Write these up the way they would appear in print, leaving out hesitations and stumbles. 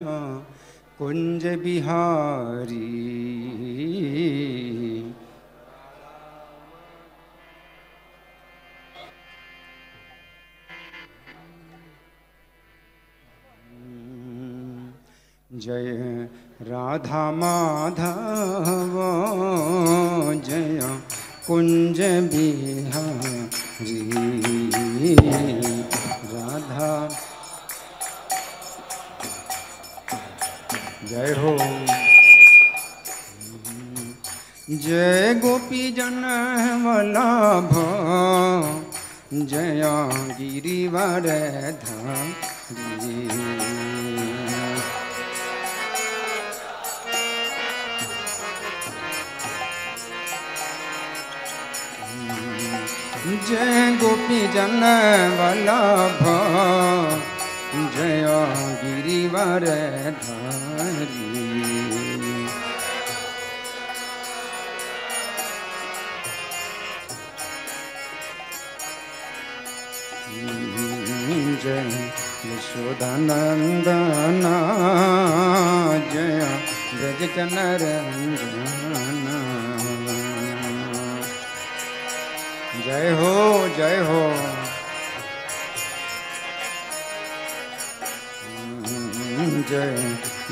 कुंज बिहारी। जय राधा माधव जय कुंज बिहारी। राधा जय हो। जय गोपी जन वल्लभ जय गिरिवर धारी। जय गोपी जन वल्लभ जय गिरिवर धारी। जय यशोदानंदन जय ब्रज जन रंजन। जय हो जय हो। जय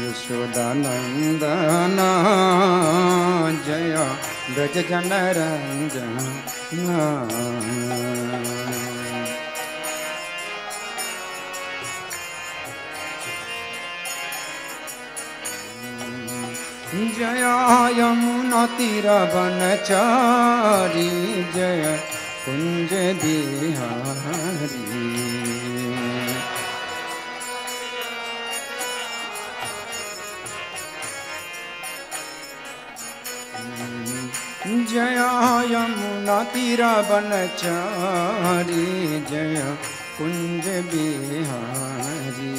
यशोदानंदन जय ब्रज जन रंजन। जय यमुना तीर वनचारी जय कुंज बिहारी। जय यमुना तीर वनचारी जय कुंज बिहारी।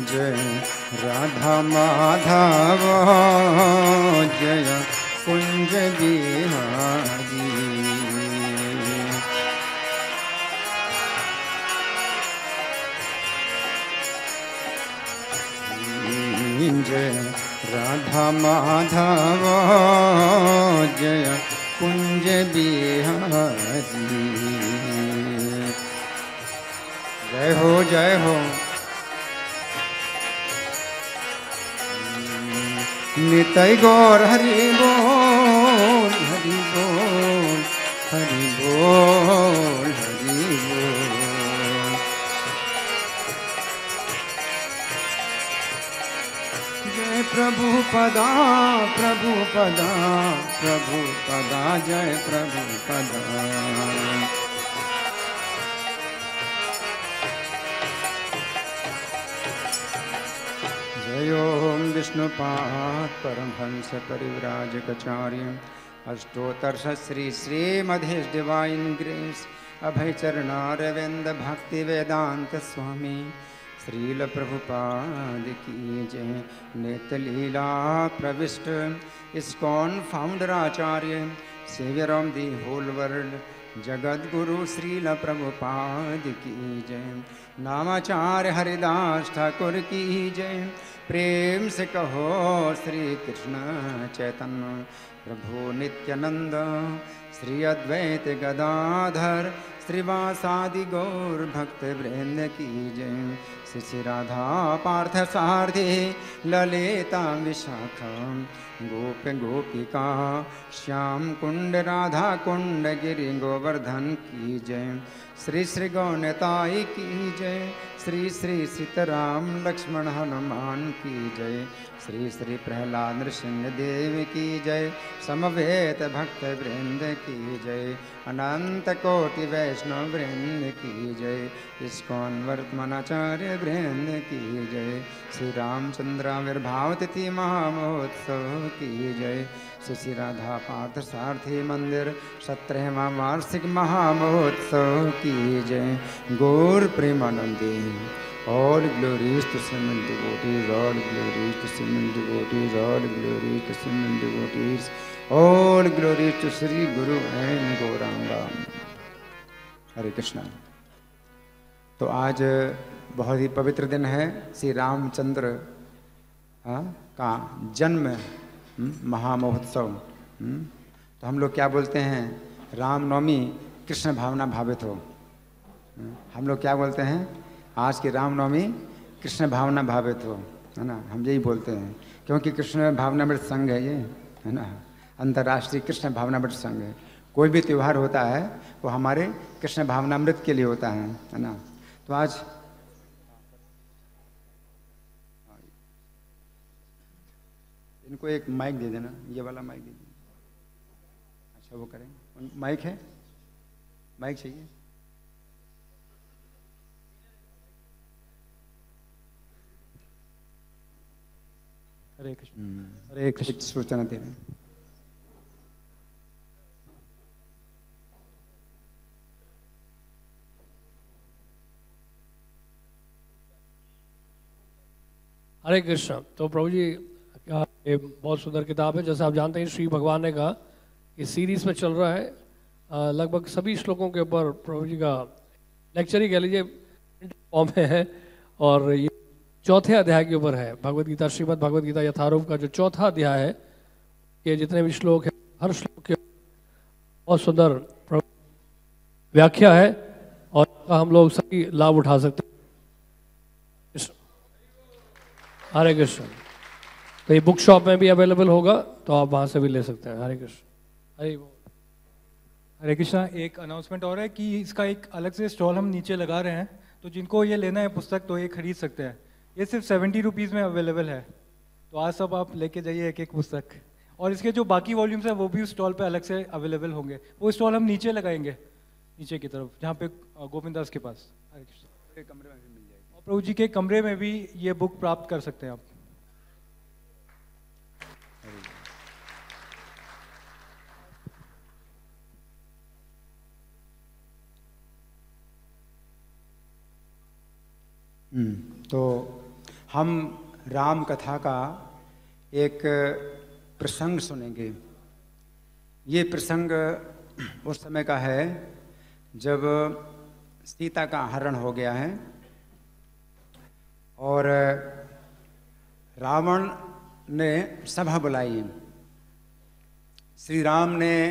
जय राधा माधव जय कुंज बिहारी। जय राधा माधव जय कुंज बिहारी। जय हो जय हो। निताई गौर हरि बोल हरि बोल हरि बोल हरि बोल। जय प्रभु पदा प्रभु पदा प्रभु पदा जय प्रभु पदा। जय ओम विष्णुपाद परमहंस परिव्राजकाचार्य अष्टोत्तर श्री श्रीमधेश डिवाइन ग्रेस अभय चरणारविंद भक्ति वेदांत स्वामी श्रील प्रभुपाद की जय। नित्य लीला प्रविष्ट ISKCON founder acharya saviour of the whole world Jagat Guru Srila Prabhupada की जय। नामाचार्य हरिदास ठाकुर की जय। प्रेम से कहो श्री कृष्ण चैतन्य प्रभु नित्यानंद श्री अद्वैत गदाधर श्रीवासादि गौर भक्त वृंद की जय। श्री राधा पार्थ सारथी ललिता विशाखा गोप गोपिका श्याम कुंड राधा कुंड गिरि गोवर्धन की जय। श्री श्री गौनताई की जय। श्री श्री सीताराम लक्ष्मण हनुमान की जय। श्री श्री प्रहलाद नृसिंह देव की जय। समवेत भक्त वृंद की जय। अनंत कोटि वैष्णव वृंद की जय। इस्कॉन वर्तमानाचार्य वृंद की जय। श्री रामचंद्र आविर्भाव तिथि महामहोत्सव की जय। श्री राधा पार्थ सारथी मंदिर 17वां वार्षिक महामहोत्सव की जय। गौर Premanandi All glories to Simon devotees, all glories to Simon devotees, all glories to Simon devotees. All glory to Shri Guru and Gauranga. हरे कृष्णा। तो आज बहुत ही पवित्र दिन है, श्री रामचंद्र का जन्म महामहोत्सव। तो हम लोग क्या बोलते हैं, रामनवमी कृष्ण भावना भावित हो। हम लोग क्या बोलते हैं, आज की रामनवमी कृष्ण भावना भावित हो, है ना। हम यही बोलते हैं क्योंकि कृष्ण भावनामृत संघ है ये, है ना। अंतर्राष्ट्रीय कृष्ण भावनामृत संघ है। कोई भी त्यौहार होता है वो हमारे कृष्ण भावनामृत के लिए होता है ना। तो आज इनको एक माइक दे देना, ये वाला माइक दे देना। अच्छा वो करें, माइक है, माइक चाहिए। हरे कृष्ण। हरे कृष्ण। सूचना दे रहे। हरे कृष्ण। तो प्रभु जी ये बहुत सुंदर किताब है। जैसे आप जानते हैं श्री भगवान ने कहा कि सीरीज में चल रहा है, लगभग सभी श्लोकों के ऊपर प्रभु जी का लेक्चर ही कह लीजिए फॉर्म में है। और ये चौथे अध्याय के ऊपर है, भगवद गीता, श्रीमद् भगवद गीता यथारूप का जो चौथा अध्याय है, ये जितने भी श्लोक है हर श्लोक के बहुत सुंदर व्याख्या है और हम लोग सभी लाभ उठा सकते हैं। हरे कृष्ण। तो ये बुक शॉप में भी अवेलेबल होगा, तो आप वहां से भी ले सकते हैं। हरे कृष्ण। हरे हरे कृष्णा। एक अनाउंसमेंट और है कि इसका एक अलग से स्टॉल हम नीचे लगा रहे हैं, तो जिनको ये लेना है पुस्तक तो ये खरीद सकते हैं। ये सिर्फ 70 रुपीज़ में अवेलेबल है, तो आज सब आप लेके जाइए एक एक पुस्तक। और इसके जो बाकी वॉल्यूम्स हैं वो भी उस स्टॉल पे अलग से अवेलेबल होंगे। वो स्टॉल हम नीचे लगाएंगे, नीचे की तरफ, जहाँ पे गोविंद दास के पास। हरे कृष्ण। कमरे में भी मिल जाएगी, और प्रभु जी के कमरे में भी ये बुक प्राप्त कर सकते हैं आप। तो हम राम कथा का एक प्रसंग सुनेंगे। ये प्रसंग उस समय का है जब सीता का हरण हो गया है और रावण ने सभा बुलाई। श्री राम ने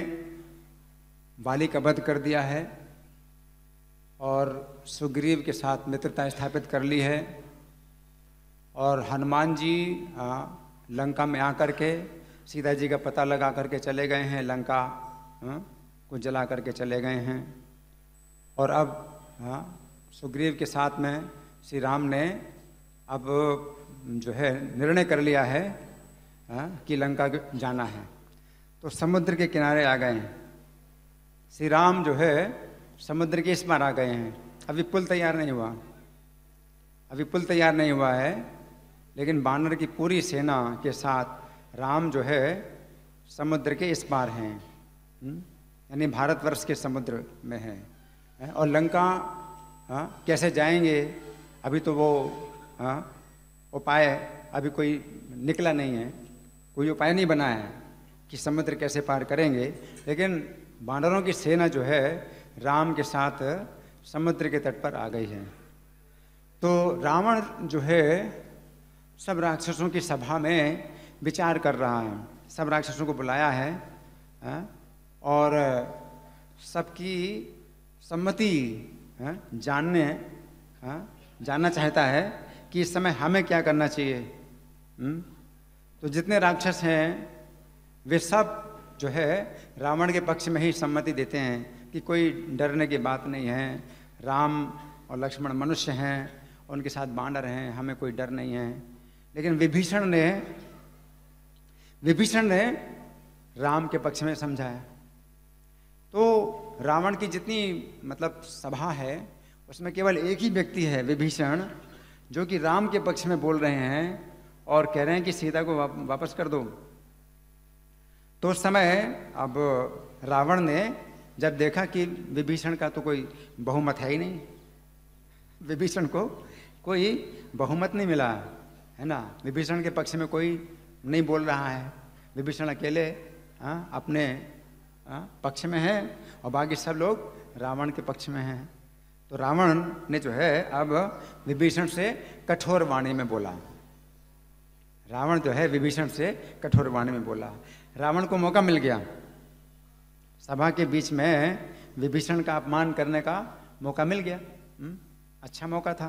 बाली का वध कर दिया है और सुग्रीव के साथ मित्रता स्थापित कर ली है। और हनुमान जी लंका में आकर के सीता जी का पता लगा करके चले गए हैं, लंका को जला करके चले गए हैं। और अब सुग्रीव के साथ में श्री राम ने अब जो है निर्णय कर लिया है कि लंका जाना है। तो समुद्र के किनारे आ गए हैं। श्री राम जो है समुद्र के इस पार आ गए हैं। अभी पुल तैयार नहीं हुआ, अभी पुल तैयार नहीं हुआ है, लेकिन वानर की पूरी सेना के साथ राम जो है समुद्र के इस पार हैं, यानी भारतवर्ष के समुद्र में है। और लंका कैसे जाएंगे, अभी तो वो उपाय अभी कोई निकला नहीं है, कोई उपाय नहीं बना है कि समुद्र कैसे पार करेंगे। लेकिन वानरों की सेना जो है राम के साथ समुद्र के तट पर आ गई है। तो रावण जो है सब राक्षसों की सभा में विचार कर रहा है, सब राक्षसों को बुलाया है और सबकी सम्मति जानना चाहता है कि इस समय हमें क्या करना चाहिए। तो जितने राक्षस हैं वे सब जो है रावण के पक्ष में ही सम्मति देते हैं कि कोई डरने की बात नहीं है, राम और लक्ष्मण मनुष्य हैं, उनके साथ बानर हैं, हमें कोई डर नहीं है। लेकिन विभीषण ने राम के पक्ष में समझाया। तो रावण की जितनी मतलब सभा है उसमें केवल एक ही व्यक्ति है, विभीषण, जो कि राम के पक्ष में बोल रहे हैं और कह रहे हैं कि सीता को वापस कर दो। तो उस समय अब रावण ने जब देखा कि विभीषण का तो कोई बहुमत है ही नहीं, विभीषण को कोई बहुमत नहीं मिला है ना, विभीषण के पक्ष में कोई नहीं बोल रहा है, विभीषण अकेले अपने पक्ष में है और बाकी सब लोग रावण के पक्ष में हैं। तो रावण ने जो है अब विभीषण से कठोर वाणी में बोला। रावण जो है विभीषण से कठोर वाणी में बोला। रावण को मौका मिल गया, सभा के बीच में विभीषण का अपमान करने का मौका मिल गया। अच्छा मौका था,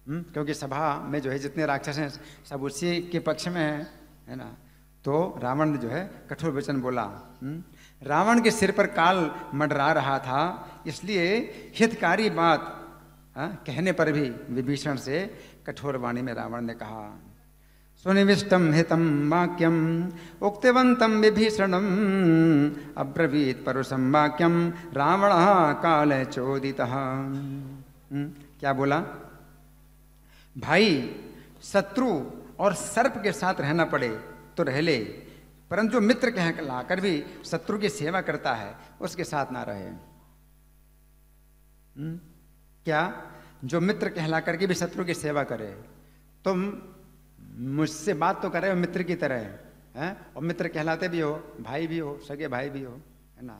क्योंकि सभा में जो है जितने राक्षस हैं सब उसी के पक्ष में है ना। तो रावण ने जो है कठोर वचन बोला। रावण के सिर पर काल मंडरा रहा था, इसलिए हितकारी बात कहने पर भी विभीषण से कठोर वाणी में रावण ने कहा। सुनिविष्टम हितम वाक्यम उक्तवंतम विभीषणम अब्रवीत परुषम वाक्यम रावण काल चोदितः। क्या बोला? भाई, शत्रु और सर्प के साथ रहना पड़े तो रह ले, परंतु जो मित्र कहलाकर भी शत्रु की सेवा करता है उसके साथ ना रहे। क्या? जो मित्र कहलाकर के भी शत्रु की सेवा करे। तुम मुझसे बात तो करे हो मित्र की तरह है, और मित्र कहलाते भी हो, भाई भी हो, सगे भाई भी हो, है ना,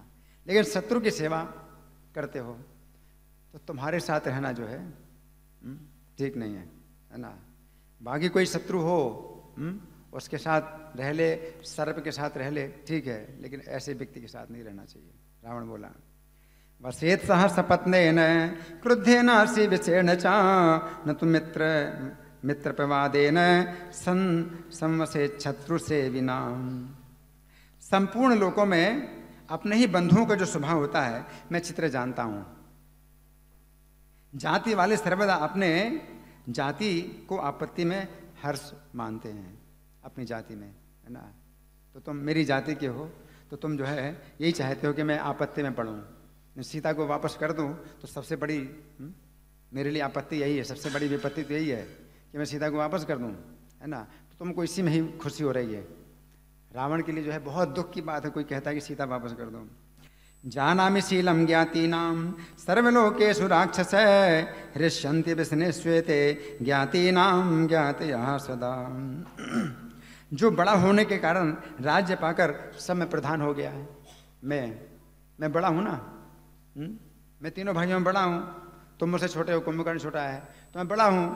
लेकिन शत्रु की सेवा करते हो तो तुम्हारे साथ रहना जो है ठीक नहीं है ना। बाकी कोई शत्रु हो उसके साथ रह ले, सर्प के साथ रह ले, ठीक है, लेकिन ऐसे व्यक्ति के साथ नहीं रहना चाहिए। रावण बोला। वसेत सह सपत्नेन क्रुद्धेन असि विषेण च न तु मित्र प्रवादेन संवसे शत्रु से विना। संपूर्ण लोकों में अपने ही बंधुओं का जो स्वभाव होता है मैं चित्र जानता हूं। जाति वाले सर्वदा अपने जाति को आपत्ति में हर्ष मानते हैं, अपनी जाति में, है ना। तो तुम मेरी जाति के हो तो तुम जो है यही चाहते हो कि मैं आपत्ति में पड़ूं, मैं सीता को वापस कर दूं तो सबसे बड़ी मेरे लिए आपत्ति यही है, सबसे बड़ी विपत्ति तो यही है कि मैं सीता को वापस कर दूं, है ना। तो तुमको इसी में ही खुशी हो रही है। रावण के लिए जो है बहुत दुख की बात है कोई कहता है कि सीता वापस कर दो। जानामि शीलम ज्ञातीनां सर्वलोकेषु राक्षस हृष्यन्ति विष्णे श्वेते ज्ञातीनां ज्ञातयः सदा। जो बड़ा होने के कारण राज्य पाकर सब में प्रधान हो गया है। मैं बड़ा हूं ना, मैं तीनों भाइयों में बड़ा हूं। तुम मुझसे छोटे हो, कुंभकर्ण छोटा है, तो मैं बड़ा हूं।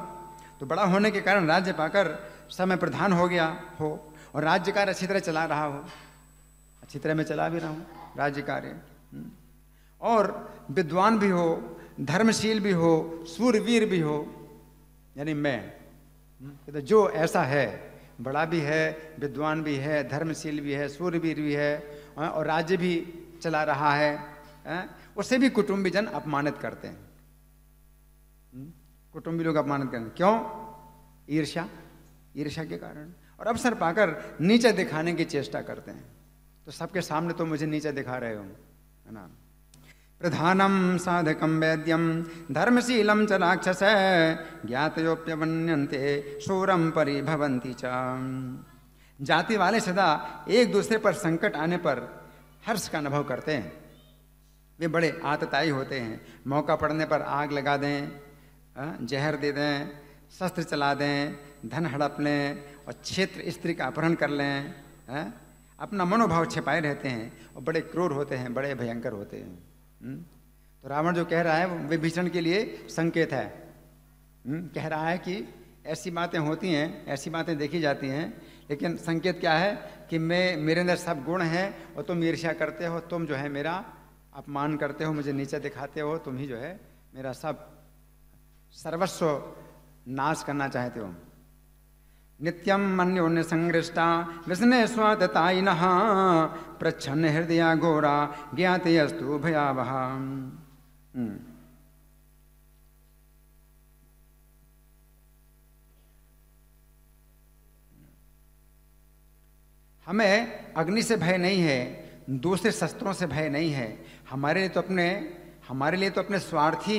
तो बड़ा होने के कारण राज्य पाकर सब में प्रधान हो गया हो और राज्य कार्य अच्छी तरह चला रहा हो। अच्छी तरह मैं चला भी रहा हूं राज्य कार्य। और विद्वान भी हो, धर्मशील भी हो, सूरवीर भी हो, यानी मैं। तो जो ऐसा है, बड़ा भी है, विद्वान भी है, धर्मशील भी है, सूरवीर भी है और राज्य भी चला रहा है, उसे भी कुटुंबी जन अपमानित करते हैं। कुटुंबी लोग अपमानित करते हैं। क्यों? ईर्ष्या के कारण, और अवसर पाकर नीचे दिखाने की चेष्टा करते हैं। तो सबके सामने तो मुझे नीचे दिखा रहे हो, है ना। प्रधानम साधकम वैद्यम धर्मशीलम च राक्षस ज्ञातयोप्यवन्यन्ते शूरम परिभवन्ति च। जाति वाले सदा एक दूसरे पर संकट आने पर हर्ष का अनुभव करते हैं। वे बड़े आतताई होते हैं। मौका पड़ने पर आग लगा दें, जहर दे दें, शस्त्र चला दें, धन हड़प लें और क्षेत्र स्त्री का अपहरण कर लें, अपना मनोभाव छिपाए रहते हैं और बड़े क्रूर होते हैं, बड़े भयंकर होते हैं। तो रावण जो कह रहा है वो विभीषण के लिए संकेत है। कह रहा है कि ऐसी बातें होती हैं, ऐसी बातें देखी जाती हैं, लेकिन संकेत क्या है कि मेरे अंदर सब गुण हैं और तुम ईर्ष्या करते हो, तुम जो है मेरा अपमान करते हो, मुझे नीचे दिखाते हो, तुम ही जो है मेरा सब सर्वस्व नाश करना चाहते हो। नित्यम अन्योन्य संगृष्टा विष्णे स्वाततायिनः प्रच्छन्न हृदया घोरा ज्ञाते अस्तु भयावह। हमें अग्नि से भय नहीं है, दूसरे शस्त्रों से भय नहीं है। हमारे लिए तो अपने स्वार्थी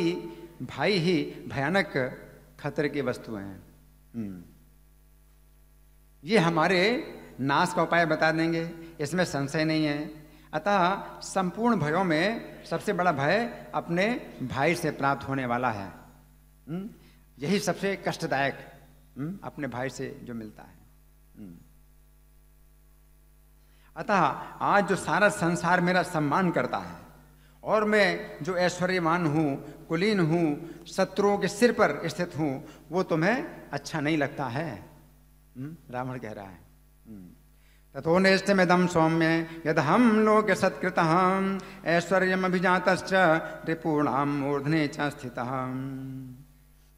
भाई ही भयानक खतरे की वस्तु हैं। ये हमारे नाश का उपाय बता देंगे, इसमें संशय नहीं है। अतः संपूर्ण भयों में सबसे बड़ा भय अपने भाई से प्राप्त होने वाला है। यही सबसे कष्टदायक अपने भाई से जो मिलता है। अतः आज जो सारा संसार मेरा सम्मान करता है और मैं जो ऐश्वर्यवान हूँ, कुलीन हूँ, शत्रुओं के सिर पर स्थित हूँ, वो तुम्हें अच्छा नहीं लगता है। रावण कह रहा है तथो नेष्टमिदं सौम्य यद हम लोक सत्कृतः ऐश्वर्यम अभिजातश्च रिपूणाम मूर्धने च स्थितः।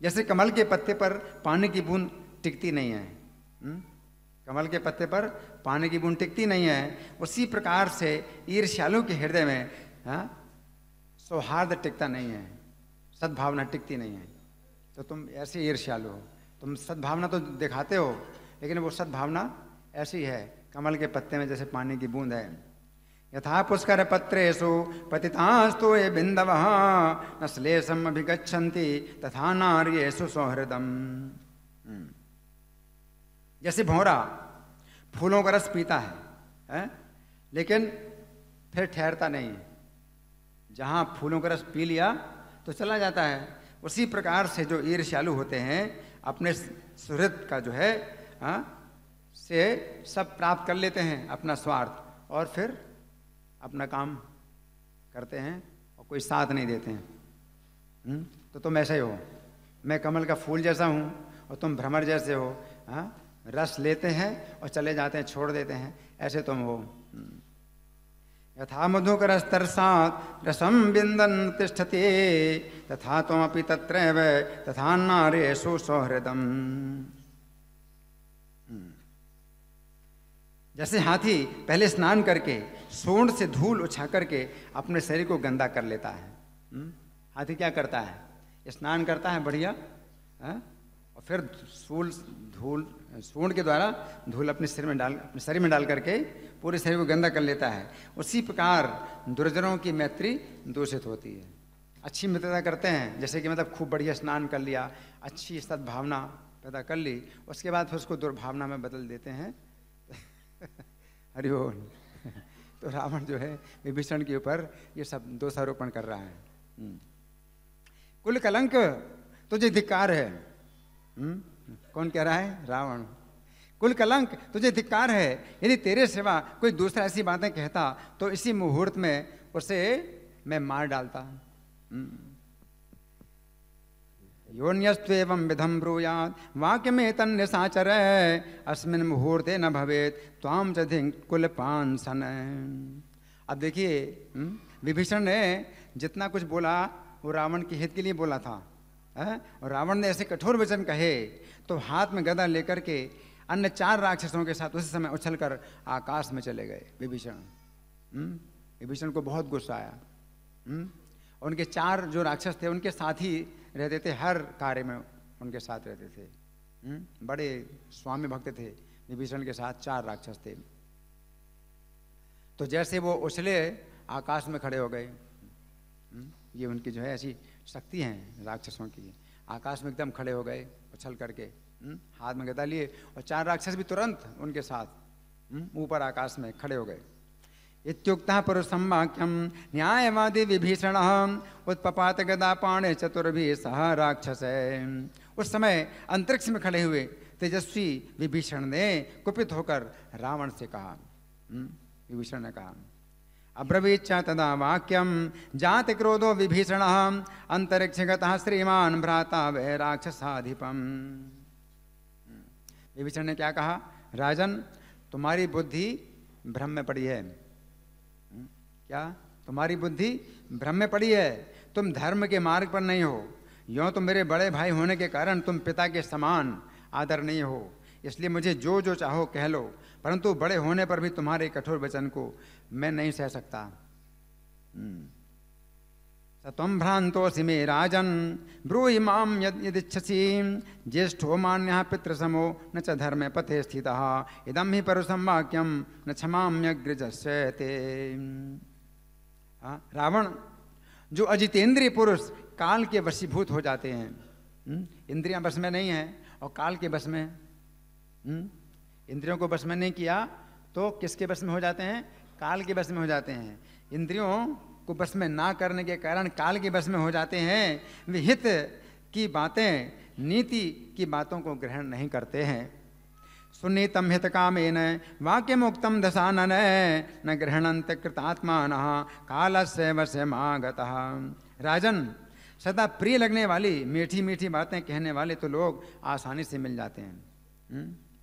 जैसे कमल के पत्ते पर पानी की बूंद टिकती नहीं है, कमल के पत्ते पर पानी की बूंद टिकती नहीं है, उसी प्रकार से ईर्ष्यालु के हृदय में सौहार्द टिकता नहीं है, सद्भावना टिकती नहीं है। तो तुम ऐसे ईर्ष्यालु हो, तुम सद्भावना तो दिखाते हो लेकिन वो सद्भावना ऐसी है कमल के पत्ते में जैसे पानी की बूंद है। यथा पुष्कर पत्रेषु पतितास्तु ये बिंदवः न श्लेषम अभिगच्छन्ति तथा नार्येषु सौहृदम। जैसे भौरा फूलों का रस पीता है? लेकिन फिर ठहरता नहीं है, जहां फूलों का रस पी लिया तो चला जाता है। उसी प्रकार से जो ईर्ष्यालु होते हैं अपने सुहृद का जो है से सब प्राप्त कर लेते हैं अपना स्वार्थ, और फिर अपना काम करते हैं और कोई साथ नहीं देते हैं। तो तुम ऐसे ही हो, मैं कमल का फूल जैसा हूँ और तुम भ्रमर जैसे हो, रस लेते हैं और चले जाते हैं, छोड़ देते हैं, ऐसे तुम हो। यथा मधुकरस्तरसात् रसं विन्दन् तिष्ठति तथा त्वमपि तत्रैव तथा नार्येषु सौहृदम्। जैसे हाथी पहले स्नान करके सूंड से धूल उछा करके अपने शरीर को गंदा कर लेता है। हाथी क्या करता है? स्नान करता है बढ़िया, और फिर सूंड के द्वारा धूल अपने शरीर में डाल करके पूरे शरीर को गंदा कर लेता है। उसी प्रकार दुर्जनों की मैत्री दूषित होती है। अच्छी मित्रता करते हैं, जैसे कि मतलब खूब बढ़िया स्नान कर लिया, अच्छी सद्भावना पैदा कर ली, उसके बाद फिर उसको दुर्भावना में बदल देते हैं। हरि बोल। तो रावण जो है विभीषण के ऊपर ये सब दोषारोपण कर रहा है। कुल कलंक तुझे धिक्कार है। कौन कह रहा है? रावण। कुल कलंक तुझे धिक्कार है, यदि तेरे सिवा कोई दूसरा ऐसी बातें कहता तो इसी मुहूर्त में उसे मैं मार डालता। योन्यस्त्वेवं विधं ब्रूयात् वाक्यमेतन्निशाचर अस्मिन् मुहूर्ते न भवेत् त्वां च धिक् कुलपांसन। अब देखिए विभीषण ने जितना कुछ बोला वो रावण के हित के लिए बोला था, और रावण ने ऐसे कठोर वचन कहे तो हाथ में गदा लेकर के अन्य 4 राक्षसों के साथ उसी समय उछलकर आकाश में चले गए विभीषण। विभीषण को बहुत गुस्सा आया। उनके 4 जो राक्षस थे उनके साथ ही रहते थे, हर कार्य में उनके साथ रहते थे। बड़े स्वामी भक्त थे विभीषण के साथ 4 राक्षस थे। तो जैसे वो उछले आकाश में खड़े हो गए। ये उनकी जो है ऐसी शक्ति है राक्षसों की, आकाश में एकदम खड़े हो गए उछल करके, हाथ में गदा लिए, और 4 राक्षस भी तुरंत उनके साथ ऊपर आकाश में खड़े हो गए। इत्युक्तः पुरुषं वाक्यं न्यायवादी विभीषणः उत्पपात गदा पाणे चतुर्भिः सह राक्षसैः। उस समय अंतरिक्ष में खड़े हुए तेजस्वी विभीषण ने कुपित होकर रावण से कहा, विभीषण ने कहा, अब्रवीच्च तदा वाक्यं जाति क्रोधो विभीषणः अंतरिक्षगतः श्रीमान भ्राता वै राक्षसाधिपम्। विभीषण ने क्या कहा? राजन, तुम्हारी बुद्धि भ्रम में पड़ी है। क्या? तुम्हारी बुद्धि भ्रम में पड़ी है, तुम धर्म के मार्ग पर नहीं हो। यों तो मेरे बड़े भाई होने के कारण तुम पिता के समान आदर नहीं हो, इसलिए मुझे जो जो चाहो कह लो, परंतु बड़े होने पर भी तुम्हारे कठोर वचन को मैं नहीं सह सकता। सत्वं भ्रांतोऽसि मे राजन ब्रूहि मां यदिच्छसि ज्येष्ठो मान्यः पितृसमो न च धर्मे पथे स्थितः इदं हि परुषं वाक्यं न क्षमाम्यग्रजस्यते। रावण जो अजितेंद्रिय पुरुष काल के वशीभूत हो जाते हैं, इंद्रियां बस में नहीं है और काल के बस में, इंद्रियों को बस में नहीं किया तो किसके बस में हो जाते हैं? काल के बस में हो जाते हैं। इंद्रियों को बस में ना करने के कारण काल के बस में हो जाते हैं। वे हित की बातें, नीति की बातों को ग्रहण नहीं करते हैं। सुनीतम हित कामेन वाक्यमुक्तम दशानन न गृहणन्त कृतात्मानः कालस्य वशमागतः। राजन, सदा प्रिय लगने वाली मीठी मीठी बातें कहने वाले तो लोग आसानी से मिल जाते हैं।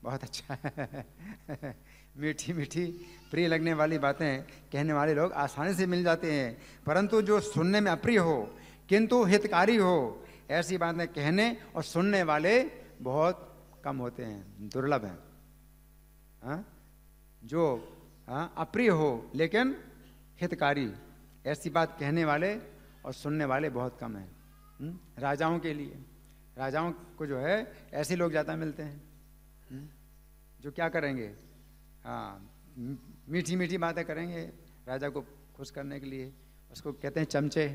बहुत अच्छा है। मीठी मीठी प्रिय लगने वाली बातें कहने वाले लोग आसानी से मिल जाते हैं, परंतु जो सुनने में अप्रिय हो किंतु हितकारी हो, ऐसी बातें कहने और सुनने वाले बहुत कम होते हैं, दुर्लभ हैं। जो अप्रिय हो लेकिन हितकारी, ऐसी बात कहने वाले और सुनने वाले बहुत कम हैं। राजाओं के लिए, राजाओं को जो है ऐसे लोग ज़्यादा मिलते हैं जो क्या करेंगे, मीठी मीठी बातें करेंगे राजा को खुश करने के लिए। उसको कहते हैं चमचे।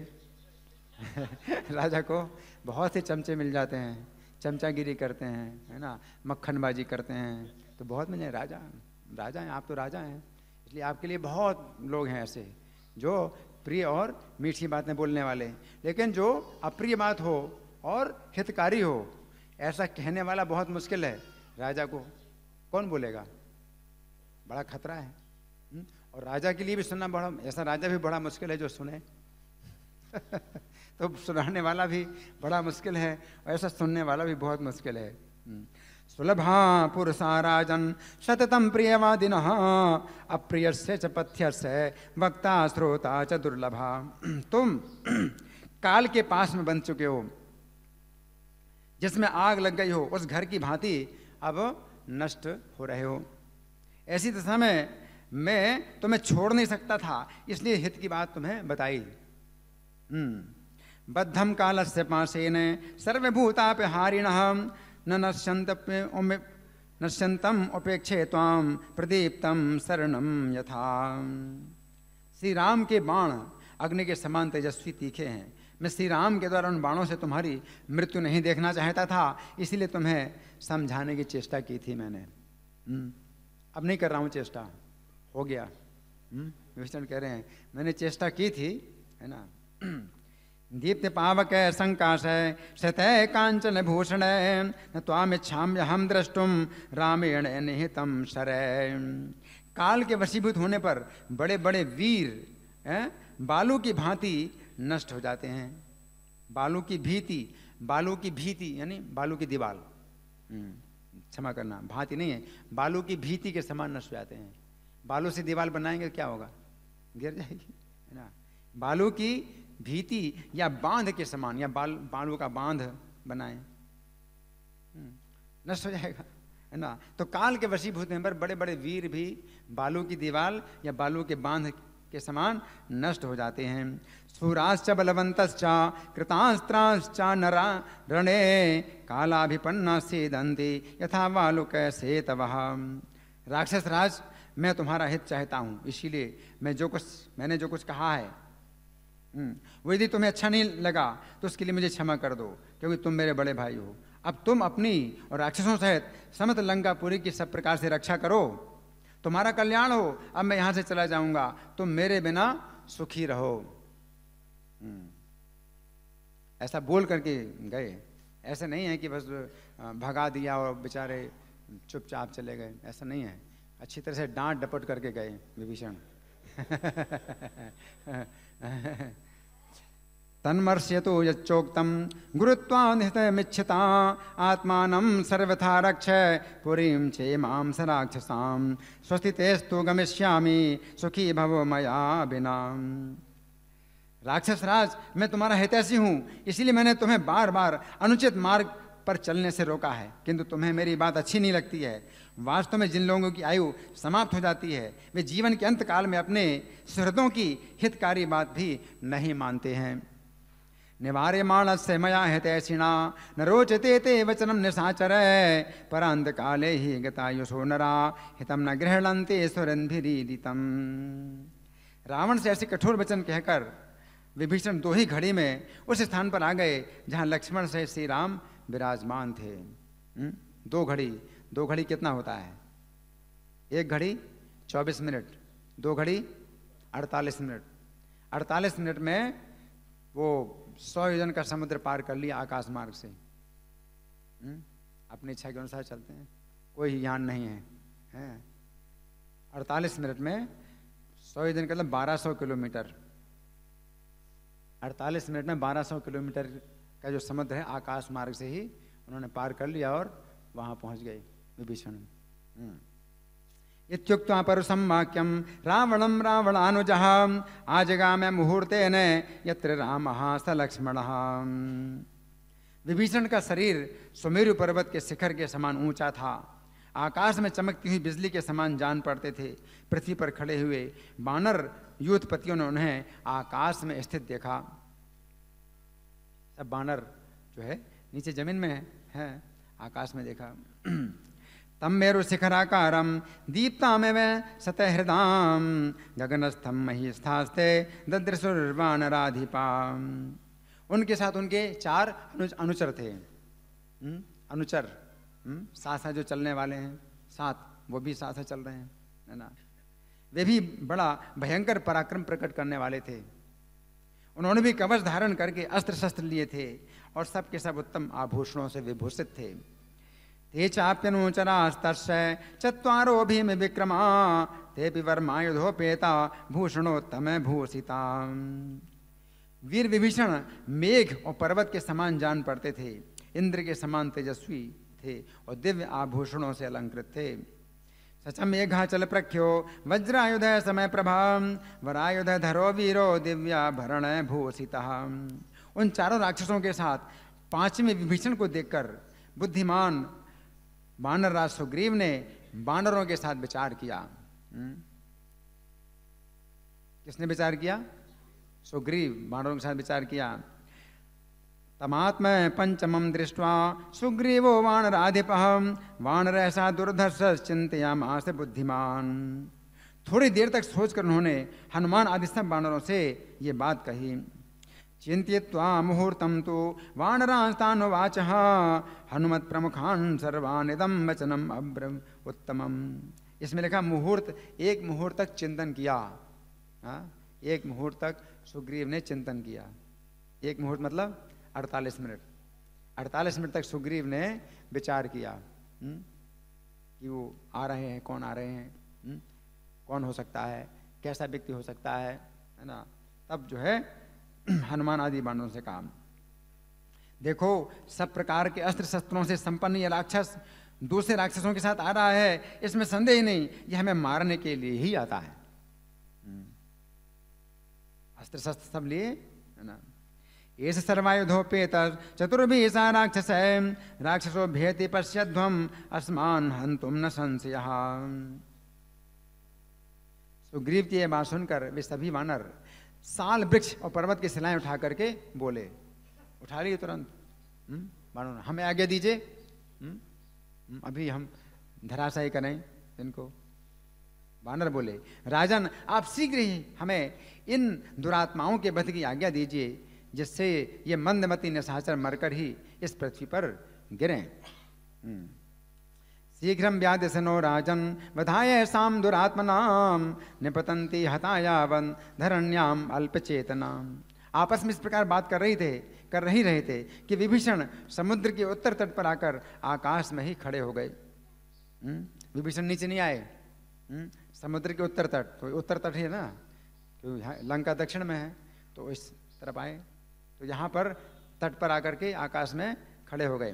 राजा को बहुत से चमचे मिल जाते हैं, चमचागिरी करते हैं, है ना, मक्खनबाजी करते हैं, तो बहुत मिले। राजा राजा हैं, आप तो राजा हैं, इसलिए आपके लिए बहुत लोग हैं ऐसे जो प्रिय और मीठी बातें बोलने वाले। लेकिन जो अप्रिय बात हो और हितकारी हो, ऐसा कहने वाला बहुत मुश्किल है। राजा को कौन बोलेगा, बड़ा खतरा है। और राजा के लिए भी सुनना बड़ा, ऐसा राजा भी बड़ा मुश्किल है जो सुने। तो सुनाने वाला भी बड़ा मुश्किल है और ऐसा सुनने वाला भी बहुत मुश्किल है। सुलभा पुरुषा राजन सततम प्रियवादिनः अप्रियस्य च पथ्यस्य वक्ता श्रोता च दुर्लभा। तुम काल के पास में बन चुके हो, जिसमें आग लग गई हो, उस घर की भांति अब नष्ट हो रहे हो। ऐसी दशा में मैं तुम्हें छोड़ नहीं सकता था, इसलिए हित की बात तुम्हें बताई। बद्धम कालस्य पाशेन सर्वभूतापहारिणः न नश्यन्तम उपेक्षे त्वाम प्रदीप्तम शरणम यथा। श्री राम के बाण अग्नि के समान तेजस्वी तीखे हैं। मैं श्री राम के द्वारा उन बाणों से तुम्हारी मृत्यु नहीं देखना चाहता था, इसीलिए तुम्हें समझाने की चेष्टा की थी मैंने। अब नहीं कर रहा हूँ चेष्टा, हो गया। विभीषण कह रहे हैं मैंने चेष्टा की थी, है ना। दीप्त पावक संकाश शतय कांचन भूषण न त्वामिच्छाम्य हम द्रष्टुम रामेण निहितम शरय। काल के वशीभूत होने पर बड़े बड़े वीर बालू की भांति नष्ट हो जाते हैं। बालू की भीति यानी बालू की दीवार, क्षमा करना, भांति नहीं है, बालू की भीति के समान नष्ट हो जाते हैं। बालू से दीवार बनाएंगे क्या होगा, गिर जाएगी, है ना। बालू की भीति या बांध के समान, या बालू का बांध बनाए, नष्ट हो जाएगा, है ना। तो काल के वशीभूत होने पर बड़े बड़े वीर भी बालू की दीवार या बालू के बांध के समान नष्ट हो जाते हैं। सूराश्च बलवंतश्च कृतास्त्राश्च नरा रणे कालाभिपन्ना सेदन्ति यथा वालुक सेतवः। राक्षस राज, मैं तुम्हारा हित चाहता हूँ, इसीलिए मैंने जो कुछ कहा है वो यदि तुम्हें अच्छा नहीं लगा तो उसके लिए मुझे क्षमा कर दो, क्योंकि तुम मेरे बड़े भाई हो। अब तुम अपनी और राक्षसों सहित समस्त लंकापुरी की सब प्रकार से रक्षा करो, तुम्हारा कल्याण हो। अब मैं यहां से चला जाऊंगा, तुम मेरे बिना सुखी रहो। ऐसा बोल करके गए, ऐसा नहीं है कि बस भगा दिया और बेचारे चुपचाप चले गए, ऐसा नहीं है। अच्छी तरह से डांट डपट करके गए विभीषण। तन्मर्ष्यतु यच्चोक्तम गुरुत्वान्हितमिच्छता आत्मानं सर्वथा रक्ष पुरीं चेमां स राक्षसां स्वस्तितेस्तु गमिष्यामि सुखी भव मया बिना। राक्षस राज, मैं तुम्हारा हितैषी हूँ, इसीलिए मैंने तुम्हें बार बार अनुचित मार्ग पर चलने से रोका है, किंतु तुम्हें मेरी बात अच्छी नहीं लगती है। वास्तव में जिन लोगों की आयु समाप्त हो जाती है वे जीवन के अंत काल में अपने सुहृदों की हितकारी बात भी नहीं मानते हैं। निवार्यमाणस्य मया हितैषिणा न रोचते ते वचनं निशाचर परान्त काले हि गतायुषो नरा हितं न गृह्णन्ते सुरन्भिरीडितम्। रावण से ऐसे कठोर वचन कहकर विभीषण दो ही घड़ी में उस स्थान पर आ गए जहाँ लक्ष्मण से श्री राम विराजमान थे। दो घड़ी कितना होता है? एक घड़ी 24 मिनट, 2 घड़ी 48 मिनट। 48 मिनट में वो 100 योजन का समुद्र पार कर लिया आकाश मार्ग से। अपनी इच्छा के अनुसार चलते हैं, कोई ज्ञान नहीं है, हैं? 48 मिनट में 100 दिन का मतलब 1200 किलोमीटर, 48 मिनट में 1200 किलोमीटर का जो समुद्र है आकाश मार्ग से ही उन्होंने पार कर लिया और वहां पहुंच गए विभीषण। इत्युक्त्वा परुषं वाक्यं रावणं रावणानुजः आजगाम मुहूर्तेन यत्र रामः स लक्ष्मणः। विभीषण का शरीर सुमेरु पर्वत के शिखर के समान ऊंचा था, आकाश में चमकती हुई बिजली के समान जान पड़ते थे। पृथ्वी पर खड़े हुए बानर यूथपतियों ने उन्हें आकाश में स्थित देखा। सब बानर जो है नीचे जमीन में है, आकाश में देखा। तम मेरु शिखराकारम दीप्तामेव सतहृदाम गगनस्थम महिस्थास्ते ददृशुर्वानराधिपाम। उनके साथ उनके 4 अनुचर थे। अनुचर साथ साथ जो चलने वाले हैं, साथ वो भी साथ साथ चल रहे हैं, है ना। वे भी बड़ा भयंकर पराक्रम प्रकट करने वाले थे। उन्होंने भी कवच धारण करके अस्त्र शस्त्र लिए थे और सब के सब उत्तम आभूषणों से विभूषित थे। ते चाप्यनुचरास्तस्य चत्वारो भीम विक्रमा तेपि वर्मायुधोपेता भूषणोत्तम भूषिता। वीर विभीषण मेघ और पर्वत के समान जान पड़ते थे, इंद्र के समान तेजस्वी थे और दिव्य आभूषणों से अलंकृत थे। सच मेघाचल प्रख्यो वज्रायुध समय प्रभा वरायुध धरो वीरो दिव्याभरण भूषिता। उन चारों राक्षसों के साथ 5वें विभीषण को देखकर बुद्धिमान वानर राज सुग्रीव ने वानरों के साथ विचार किया। किसने विचार किया? सुग्रीव वानरों के साथ विचार किया। तमात्म पंचमं दृष्ट्वा सुग्रीवो वानराधिपः वानरः सा दुर्धर्ष चिंतयामास बुद्धिमान। थोड़ी देर तक सोचकर उन्होंने हनुमान आदि सब वानरों से ये बात कही। चिंत्यत्वा मुहूर्तं तु वानरांस्तानुवाचः हनुमत् प्रमुखान् सर्वान् इदं वचनम् अब्रवीत् उत्तमम्। इसमें लिखा मुहूर्त, एक मुहूर्त तक चिंतन किया। एक मुहूर्त तक सुग्रीव ने चिंतन किया। एक मुहूर्त मतलब 48 मिनट। 48 मिनट तक सुग्रीव ने विचार किया कि वो आ रहे हैं, कौन आ रहे हैं, कौन हो सकता है, कैसा व्यक्ति हो सकता है ना। तब जो है हनुमान आदि वानरों से कहा, देखो सब प्रकार के अस्त्र शस्त्रों से संपन्न ये राक्षस दूसरे राक्षसों के साथ आ रहा है, इसमें संदेह ही नहीं, ये हमें मारने के लिए ही आता है। अस्त्र शस्त्र सब लिए, है ना। एष सर्वायुधोपेत चतुर्भिः सा राक्षस राक्षसो भेति पश्यध्वम अस्मान् हन्तुम न संशयः। सुग्रीव की यह बात सुनकर वे सभी वानर साल वृक्ष और पर्वत की शिलाएं उठा करके बोले, उठा लिए तुरंत। वानर, हमें आज्ञा दीजिए, अभी हम धराशायी करें इनको। वानर बोले, राजन आप शीघ्र ही हमें इन दुरात्माओं के वध की आज्ञा दीजिए, जिससे ये मंदमती निशाचर मरकर ही इस पृथ्वी पर गिरें। शीघ्रं व्याधिसनो राजन वधाय साम दुरात्मनाम निपतंती हतायावन धरण्याम अल्पचेतनाम। आपस में इस प्रकार बात कर ही रहे थे कि विभीषण समुद्र के उत्तर तट पर आकर आकाश में ही खड़े हो गए। विभीषण नीचे नहीं आए, समुद्र के उत्तर तट, तो उत्तर तट है ना, क्योंकि लंका दक्षिण में है, तो इस तरफ आए, तो यहाँ पर तट पर आकर के आकाश में खड़े हो गए।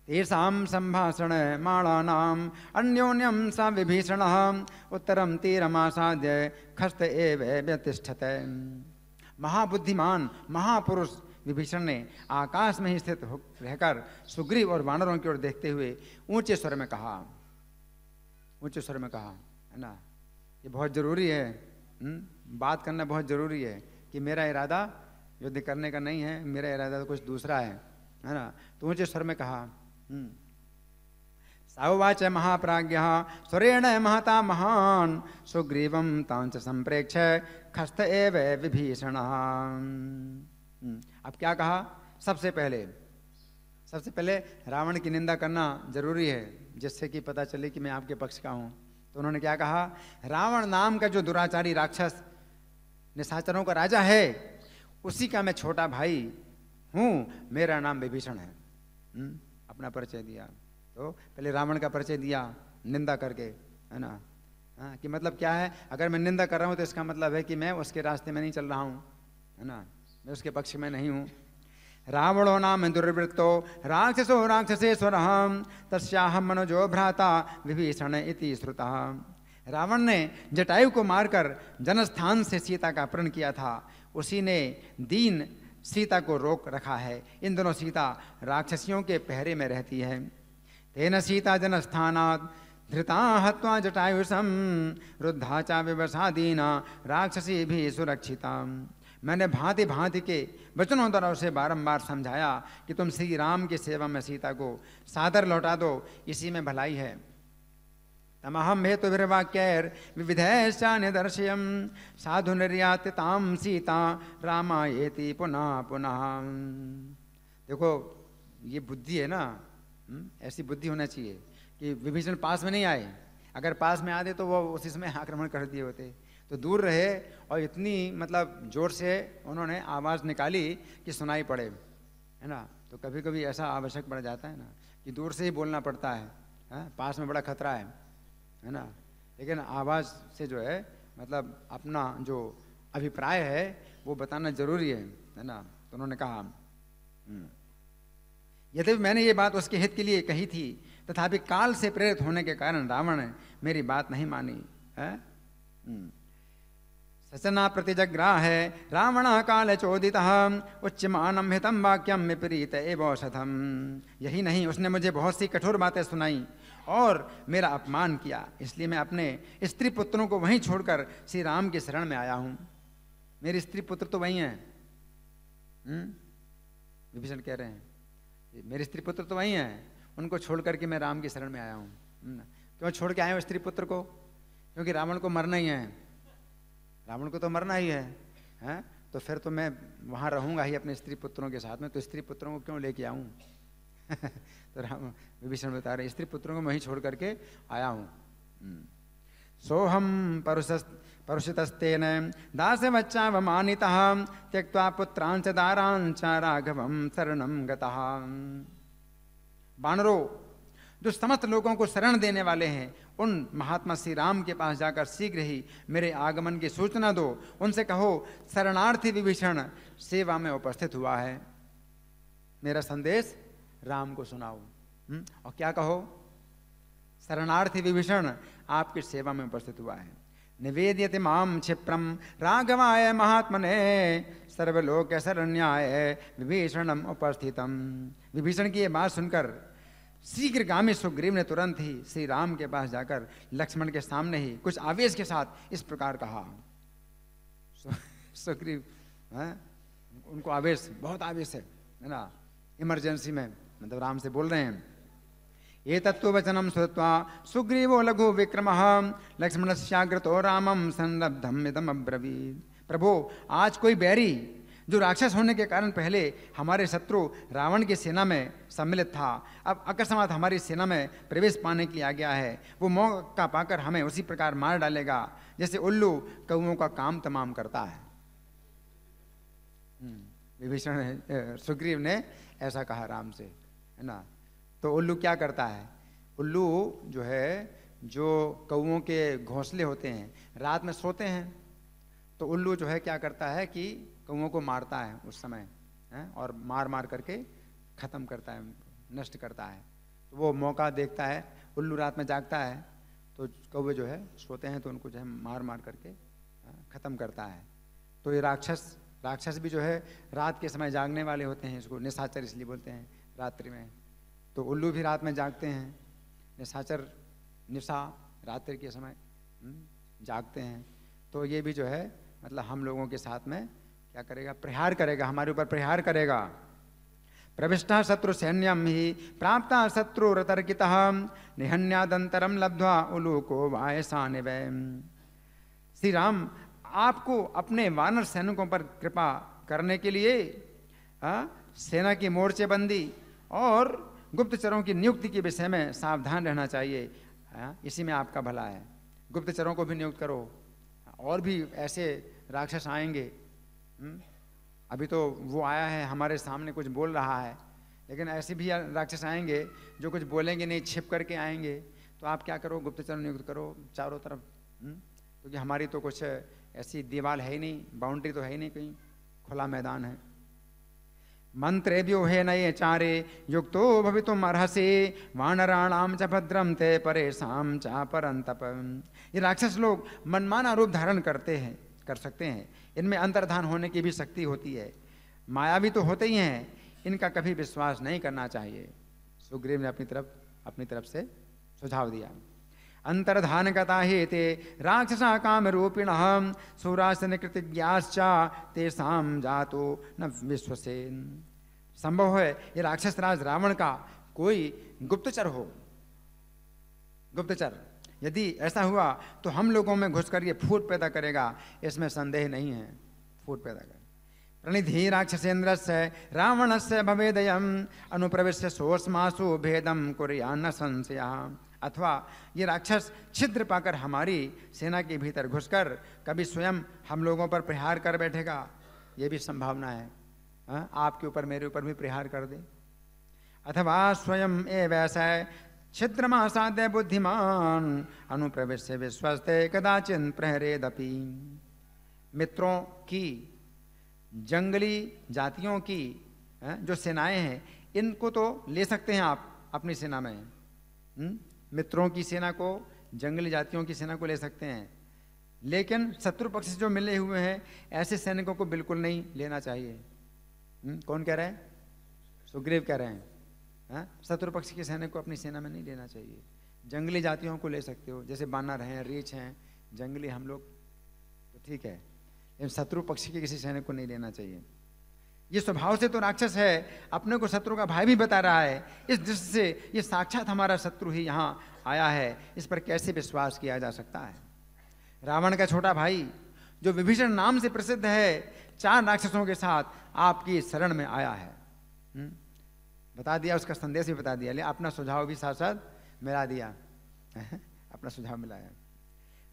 तेषां संभाषण माणानाम अन्योन्यम सा विभीषणः उत्तरम तीरमासाद्य खस्त एव व्यतिष्ठत। महाबुद्धिमान महापुरुष विभीषण ने आकाश में ही स्थित रहकर सुग्रीव और वानरों की ओर देखते हुए ऊंचे स्वर में कहा, है ना, ये बहुत जरूरी है, बात करना बहुत जरूरी है कि मेरा इरादा युद्ध करने का नहीं है, मेरा इरादा तो कुछ दूसरा है ना। तो ऊंचे स्वर में कहा, साउवाच महाप्राज्ञः सुरेण महता महान सुग्रीवं तांच संप्रेक्ष खस्त एव विभीषणः। अब क्या कहा? सबसे पहले रावण की निंदा करना जरूरी है, जिससे कि पता चले कि मैं आपके पक्ष का हूं। तो उन्होंने क्या कहा? रावण नाम का जो दुराचारी राक्षस निशाचरों का राजा है, उसी का मैं छोटा भाई हूं, मेरा नाम विभीषण है। अपना परिचय दिया। तो पहले रावण का परिचय दिया निंदा करके, है ना। हाँ, कि मतलब क्या है, अगर मैं निंदा कर रहा हूँ तो इसका मतलब है कि मैं उसके रास्ते में नहीं चल रहा हूँ, है ना, मैं उसके पक्ष में नहीं हूँ। रावणो नाम दुर्वृत्तो राक्षसो राक्षसेश्वर तस्याहम मनोजो भ्राता विभीषण इति श्रुतः। रावण ने जटायु को मारकर जनस्थान से सीता का अपहरण किया था, उसी ने दीन सीता को रोक रखा है। इन दोनों सीता राक्षसियों के पहरे में रहती है। तेन सीता जनस्थानात् धृता हत्वा जटायुषम रुद्धा चा विवसादीना राक्षसी भी सुरक्षिता। मैंने भांति भांति के वचनों द्वारा उसे बारंबार समझाया कि तुम श्री राम की सेवा में सीता को सादर लौटा दो, इसी में भलाई है। तमहम हेतु विवाक्यर विविधैश्चा निदर्शयम साधु निर्यातिताम सीता रामायेति पुनः पुनः। देखो ये बुद्धि है ना, ऐसी बुद्धि होना चाहिए कि विभीषण पास में नहीं आए, अगर पास में आते तो वो उसी समय आक्रमण कर दिए होते, तो दूर रहे और इतनी मतलब जोर से उन्होंने आवाज़ निकाली कि सुनाई पड़े, है ना। तो कभी कभी ऐसा आवश्यक पड़ जाता है ना कि दूर से ही बोलना पड़ता है, पास में बड़ा खतरा है ना, लेकिन आवाज़ से जो है मतलब अपना जो अभिप्राय है वो बताना जरूरी है ना। तो उन्होंने कहा यद्यपि मैंने ये बात उसके हित के लिए कही थी, तथापि काल से प्रेरित होने के कारण रावण ने मेरी बात नहीं मानी है। सचना प्रतिजग्राह है रावण काल चोदितः उच्यमानम हितम वाक्यम विपरीत एव औषधम। यही नहीं, उसने मुझे बहुत सी कठोर बातें सुनाई और मेरा अपमान किया, इसलिए मैं अपने स्त्री पुत्रों को वहीं छोड़कर श्री राम की शरण में आया हूं। मेरे स्त्री पुत्र तो वहीं हैं, विभीषण कह रहे हैं मेरे स्त्री पुत्र तो वहीं हैं, उनको छोड़ करके मैं राम की शरण में आया हूँ। क्यों छोड़ के आए हो स्त्री पुत्र को? क्योंकि रावण को मरना ही है, रावण को तो मरना ही है? तो फिर तो मैं वहाँ रहूँगा ही अपने स्त्री पुत्रों के साथ में, तो स्त्री पुत्रों को क्यों लेके आऊँ? तो राम विभीषण बता रहे स्त्री पुत्रों को मैं वहीं छोड़ करके आया हूँ। सोहम परुषितस्तेन दासवच्चावमानितः त्यक्त्वा पुत्रांच दारांच राघवं शरणं गतः। वानरों, जो समस्त लोगों को शरण देने वाले हैं, उन महात्मा श्री राम के पास जाकर शीघ्र ही मेरे आगमन की सूचना दो। उनसे कहो शरणार्थी विभीषण सेवा में उपस्थित हुआ है, मेरा संदेश राम को सुनाओ। और क्या कहो? शरणार्थी विभीषण आपकी सेवा में उपस्थित हुआ है। निवेद्यते माम क्षिप्रम राघवाय महात्मने सर्वलोक शरण्याय विभीषणम उपस्थितम। विभीषण की ये बात सुनकर शीघ्रगामी सुग्रीव ने तुरंत ही श्री राम के पास जाकर लक्ष्मण के सामने ही कुछ आवेश के साथ इस प्रकार कहा। सुग्रीव उनको आवेश, बहुत आवेश है ना, इमरजेंसी में, मतलब राम से बोल रहे हैं। ये तत्ववचनम श्रुत्वा सुग्रीवो लघु विक्रमः लक्ष्मणस्याग्रतो रामं संरब्धम इदम अब्रवीत्। प्रभु, आज कोई बैरी जो राक्षस होने के कारण पहले हमारे शत्रु रावण की सेना में सम्मिलित था, अब अकस्मात हमारी सेना में प्रवेश पाने के लिए आ गया है। वो मौका पाकर हमें उसी प्रकार मार डालेगा जैसे उल्लू कौओं का काम तमाम करता है। विभीषण सुग्रीव ने ऐसा कहा राम से, है ना। तो उल्लू क्या करता है? उल्लू जो है, जो कौओं के घोंसले होते हैं, रात में सोते हैं, तो उल्लू जो है क्या करता है कि कौओं को मारता है उस समय है, और मार मार करके ख़त्म करता है, नष्ट करता है। तो वो मौका देखता है, उल्लू रात में जागता है, तो कौवे जो है सोते हैं, तो उनको जो है मार मार करके ख़त्म करता है। तो ये राक्षस भी जो है रात के समय जागने वाले होते हैं, इसको निशाचर इसलिए बोलते हैं, रात्रि में। तो उल्लू भी रात में जागते हैं, निशाचर निशा रात्रि के समय जागते हैं। तो ये भी जो है मतलब हम लोगों के साथ में क्या करेगा? प्रहार करेगा, हमारे ऊपर प्रहार करेगा। प्रविष्टा शत्रु सैन्यम ही प्राप्ता शत्रु रतर्कितः निहन्यादंतरम लब्ध्वा उलूको वायसाने वै। श्री राम आपको अपने वानर सैनिकों पर कृपा करने के लिए सेना की मोर्चेबंदी और गुप्तचरों की नियुक्ति के विषय में सावधान रहना चाहिए। इसी में आपका भला है। गुप्तचरों को भी नियुक्त करो, और भी ऐसे राक्षस आएंगे। अभी तो वो आया है हमारे सामने, कुछ बोल रहा है, लेकिन ऐसे भी राक्षस आएंगे जो कुछ बोलेंगे नहीं, छिप करके आएंगे, तो आप क्या करो, गुप्तचर नियुक्त करो चारों तरफ, क्योंकि हमारी तो कुछ ऐसी दीवार है ही नहीं, बाउंड्री तो है ही नहीं, कहीं खुला मैदान है। मंत्रेभ्यो हे नये चारे युक्तो भवितुम अर्हसि वानराणाम च भद्रम ते परेशान च परंतप। ये राक्षस लोग मनमाना रूप धारण कर सकते हैं, इनमें अंतर्धान होने की भी शक्ति होती है, मायावी तो होते ही हैं, इनका कभी विश्वास नहीं करना चाहिए। सुग्रीव ने अपनी तरफ से सुझाव दिया। अंतर्धान गता हे ते राक्षसा काम रूपिण सुरासन कृतिज्ञाश्चा तेषाम जातो न विश्वसेन। संभव है ये राक्षस राज रावण का कोई गुप्तचर हो। गुप्तचर यदि ऐसा हुआ तो हम लोगों में घुसकर ये फूट पैदा करेगा, इसमें संदेह नहीं है, फूट पैदा करेगा। प्रणिधि राक्षसेन्द्रस्य रावणस्य भवेदयम् अनुप्रविश्य सोऽस्मासु भेदं कुर्यान्न संशयः। अथवा ये राक्षस छिद्र पाकर हमारी सेना के भीतर घुसकर कभी स्वयं हम लोगों पर प्रहार कर बैठेगा, ये भी संभावना है। आपके ऊपर मेरे ऊपर भी प्रहार कर दे। अथवा स्वयं एवैसा छिद्रमासाद्य बुद्धिमान अनुप्रविश्य विश्वस्ते कदाचिन प्रहरेदपि। मित्रों की, जंगली जातियों की जो सेनाएं हैं, इनको तो ले सकते हैं आप अपनी सेना में, मित्रों की सेना को, जंगली जातियों की सेना को ले सकते हैं, लेकिन शत्रु पक्ष से जो मिले हुए हैं ऐसे सैनिकों को बिल्कुल नहीं लेना चाहिए। कौन कह रहे हैं? सुग्रीव कह रहे हैं। शत्रु पक्ष के सैनिक को अपनी सेना में नहीं लेना चाहिए। जंगली जातियों को ले सकते हो, जैसे बानर हैं, रीछ हैं, जंगली हम लोग तो ठीक है, लेकिन शत्रु पक्ष के किसी सैनिक को नहीं लेना चाहिए। ये स्वभाव से तो राक्षस है, अपने को शत्रु का भाई भी बता रहा है, इस दृष्टि से ये साक्षात हमारा शत्रु ही यहाँ आया है, इस पर कैसे विश्वास किया जा सकता है। रावण का छोटा भाई जो विभीषण नाम से प्रसिद्ध है, 4 राक्षसों के साथ आपकी शरण में आया है। बता दिया, उसका संदेश भी बता दिया, ले अपना सुझाव भी साथ साथ मिला दिया अपना सुझाव मिलाया।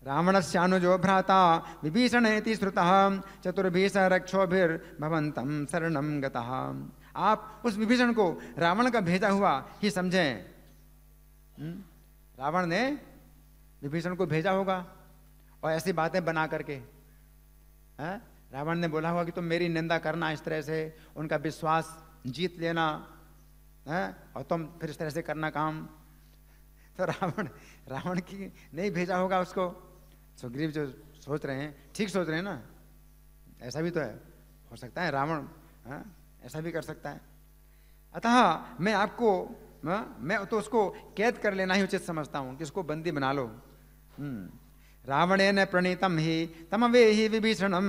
रावणस्यानुजो भ्राता विभीषणेति श्रुतः चतुर्भिः रक्षोभिर्भवन्तं शरणं गतः। आप उस विभीषण को रावण का भेजा हुआ ही समझें। रावण ने विभीषण को भेजा होगा और ऐसी बातें बना करके, रावण ने बोला होगा कि तुम मेरी निंदा करना, इस तरह से उनका विश्वास जीत लेना, और तुम फिर इस तरह से करना काम। तो रावण की नहीं भेजा होगा उसको। सुग्रीव जो सोच रहे हैं ठीक सोच रहे हैं ना, ऐसा भी तो है, हो सकता है रावण ऐसा भी कर सकता है। अतः मैं तो उसको कैद कर लेना ही उचित समझता हूं कि उसको बंदी बना लो। रावणेन प्रणीतम ही तमवेहि विभीषणम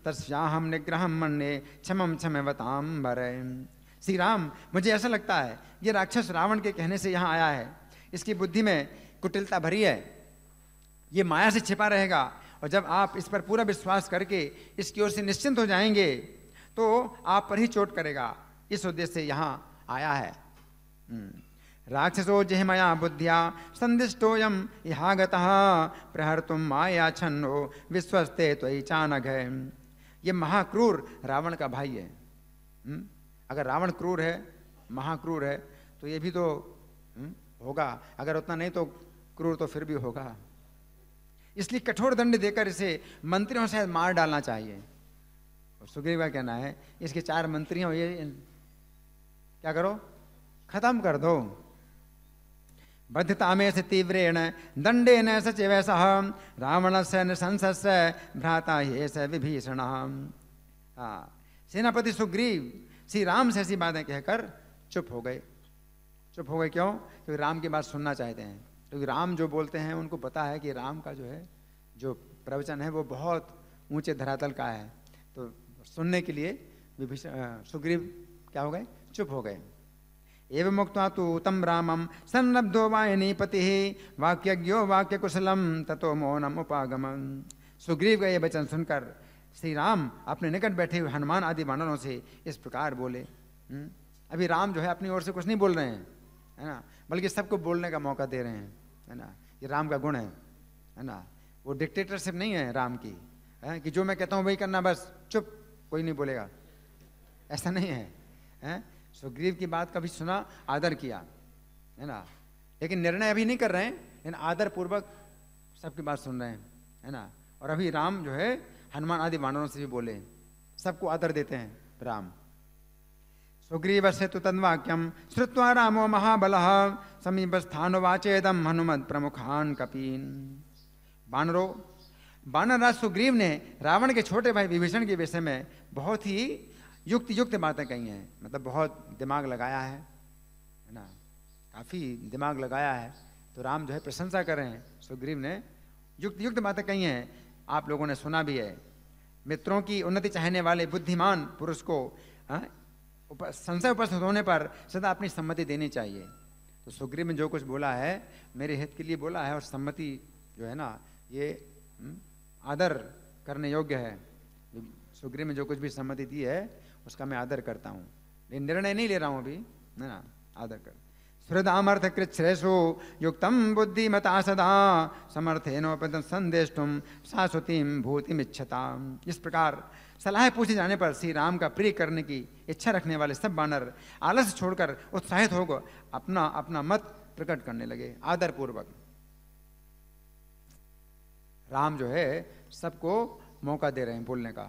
तस्याहम निग्रहम मन्ये क्षमं क्षमवतां वरे। श्री राम, मुझे ऐसा लगता है ये राक्षस रावण के कहने से यहाँ आया है, इसकी बुद्धि में कुटिलता भरी है, ये माया से छिपा रहेगा, और जब आप इस पर पूरा विश्वास करके इसकी ओर से निश्चिंत हो जाएंगे तो आप पर ही चोट करेगा, इस उद्देश्य से यहाँ आया है। राक्षसो जिहमया बुद्धिया संदिष्टोयम इहागतः प्रहर्तुम माया छन्नो विश्वस्ते त्वयि चानघ। ये महाक्रूर रावण का भाई है। अगर रावण क्रूर है, महाक्रूर है, तो ये भी तो होगा, अगर उतना नहीं तो क्रूर तो फिर भी होगा। इसलिए कठोर दंड देकर इसे मंत्रियों से मार डालना चाहिए। और सुग्रीव का कहना है इसके 4 मंत्रियों, ये क्या करो, खत्म कर दो। बद्धता में से तीव्रेण दंडेन सचिवैसः रावणस्य नृशंसस्य भ्राता ये स विभीषण। सेनापति सुग्रीव श्री राम से ऐसी बातें कहकर चुप हो गए। चुप हो गए क्यों? क्योंकि राम की बात सुनना चाहते हैं, क्योंकि राम जो बोलते हैं उनको पता है कि राम का जो प्रवचन है वो बहुत ऊंचे धरातल का है, तो सुनने के लिए सुग्रीव क्या हो गए, चुप हो गए। एवं मुक्त्वा तु तम रामम सन्नब्धो वायनीपतिः वाक्यज्ञो वाक्य कुशलम ततो मौनम उपागमन। सुग्रीव का ये वचन सुनकर श्री राम अपने निकट बैठे हुए हनुमान आदि वानरों से इस प्रकार बोले। अभी राम जो है अपनी ओर से कुछ नहीं बोल रहे हैं, है ना, बल्कि सबको बोलने का मौका दे रहे हैं, है ना। ये राम का गुण है ना। वो डिक्टेटरशिप नहीं है राम की, है कि जो मैं कहता हूँ वही करना, बस चुप, कोई नहीं बोलेगा, ऐसा नहीं है। सुग्रीव की बात कभी सुना, आदर किया, है ना, लेकिन निर्णय अभी नहीं कर रहे हैं, लेकिन आदर पूर्वक सबकी बात सुन रहे हैं, है ना। और अभी राम जो है हनुमान आदि वानरों से भी बोले, सबको आदर देते हैं राम। सुग्रीवस्य तु तद्वाक्यम श्रुत्वा रामो महाबलः समीपस्थानुवाचेदम हनुमत प्रमुखान कपीन। वानरराज सुग्रीव ने रावण के छोटे भाई विभीषण के विषय में बहुत ही युक्त बातें कही हैं, मतलब बहुत दिमाग लगाया है ना, काफी दिमाग लगाया है। तो राम जो है प्रशंसा कर रहे हैं, सुग्रीव ने युक्त बातें कही हैं, आप लोगों ने सुना भी है। मित्रों की उन्नति चाहने वाले बुद्धिमान पुरुष को संशय उपस्थित होने पर सदा अपनी सम्मति देनी चाहिए। तो सुग्रीव ने जो कुछ बोला है मेरे हित के लिए बोला है, और सम्मति जो है ना ये आदर करने योग्य है। सुग्रीव में जो कुछ भी सम्मति दी है उसका मैं आदर करता हूँ, लेकिन निर्णय नहीं ले रहा हूँ अभी, ना आदर कर। श्रद्धामर्थ कृच्छ्रेषु युक्तम बुद्धिमता सदा समर्थेनोपदं संदेष्टुम शाश्वतीम भूतिमिच्छता। इस प्रकार सलाह पूछे जाने पर श्री राम का प्रिय करने की इच्छा रखने वाले सब वानर आलस छोड़कर उत्साहित होकर अपना अपना मत प्रकट करने लगे आदर पूर्वक। राम जो है सबको मौका दे रहे हैं बोलने का।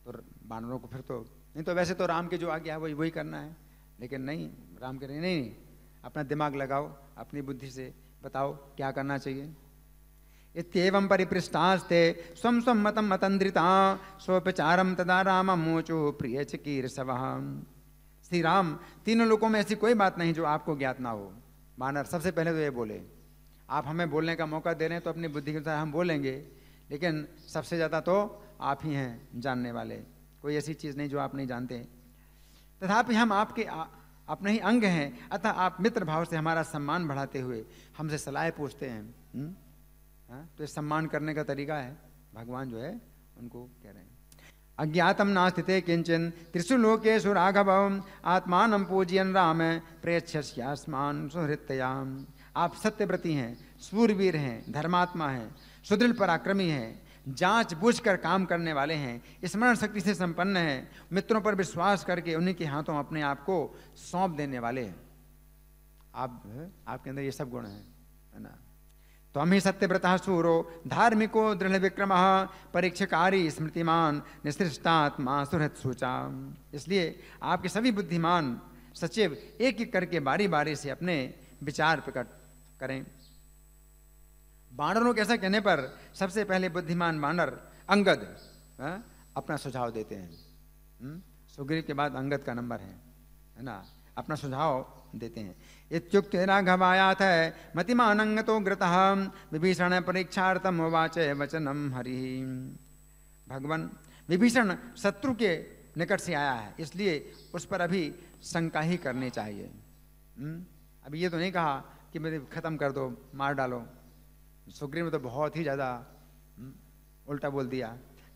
तो वानरों को फिर तो नहीं, तो वैसे तो राम की जो आज्ञा है वही करना है, लेकिन नहीं, राम कह रहे नहीं, अपना दिमाग लगाओ, अपनी बुद्धि से बताओ क्या करना चाहिए। इत्येवं परिपृष्टास्ते स्वं स्वं मतम मतंद्रिता स्वोपचारम तदा राम मोचो प्रिय चिकीर्षवः। श्री राम तीनों लोगों में ऐसी कोई बात नहीं जो आपको ज्ञात ना हो। वानर सबसे पहले तो ये बोले, आप हमें बोलने का मौका दे रहे हैं तो अपनी बुद्धि के अनुसार हम बोलेंगे, लेकिन सबसे ज़्यादा तो आप ही हैं जानने वाले, कोई ऐसी चीज़ नहीं जो आप नहीं जानते। तथापि हम आपके अपने ही अंग हैं, अतः आप मित्र भाव से हमारा सम्मान बढ़ाते हुए हमसे सलाह पूछते हैं। तो ये सम्मान करने का तरीका है, भगवान जो है उनको कह रहे हैं। अज्ञातम नास्तिते किंचन त्रिषु लोकेषु राघवम आत्मानं पूजयन् राम प्रेक्ष्यस्यास्मान् सुहृत्तयाम। आप सत्यव्रती हैं, सूरवीर हैं, धर्मात्मा हैं, सुदृढ़ पराक्रमी हैं, जांच बूझ कर काम करने वाले हैं, स्मरण शक्ति से संपन्न हैं, मित्रों पर विश्वास करके उन्हीं के हाथों अपने आप को सौंप देने वाले हैं। आपके अंदर ये सब गुण हैं, है ना। तो हम ही सत्यव्रतः सूरो धार्मिको दृढ़ विक्रमः परीक्षकारी स्मृतिमान निसृष्टात्मा सुहृत् सूचा। इसलिए आपके सभी बुद्धिमान सचिव एक एक करके बारी बारी से अपने विचार प्रकट करें। वानरों के ऐसा कहने पर सबसे पहले बुद्धिमान वानर अंगद अपना सुझाव देते हैं। सुग्रीव के बाद अंगद का नंबर है ना, अपना सुझाव देते हैं। इत्युक्त राघवायाथ मतिमान अंगतो ग्रतः विभीषण परीक्षार्थम उवाच वचनम हरि। भगवान विभीषण शत्रु के निकट से आया है, इसलिए उस पर अभी शंका ही करनी चाहिए। अभी ये तो नहीं कहा कि मुझे खत्म कर दो, मार डालो। सुग्रीव ने तो बहुत ही ज़्यादा उल्टा बोल दिया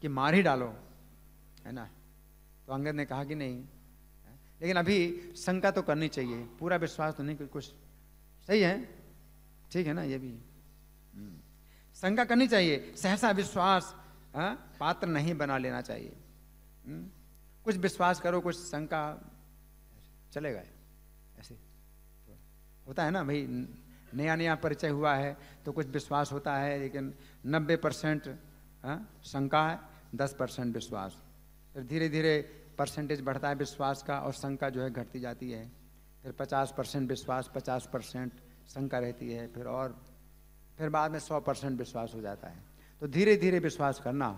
कि मार ही डालो, है ना। तो अंगद ने कहा कि नहीं, लेकिन अभी शंका तो करनी चाहिए, पूरा विश्वास तो नहीं, कुछ सही है, ठीक है ना। ये भी शंका करनी चाहिए, सहसा विश्वास पात्र नहीं बना लेना चाहिए। कुछ विश्वास करो, कुछ शंका चलेगा, ऐसे तो होता है ना भाई। नया परिचय हुआ है तो कुछ विश्वास होता है, लेकिन 90% शंका है, 10% विश्वास। फिर धीरे धीरे परसेंटेज बढ़ता है विश्वास का, और शंका जो है घटती जाती है। फिर 50% विश्वास, 50% शंका रहती है, फिर बाद में 100% विश्वास हो जाता है। तो धीरे धीरे विश्वास करना,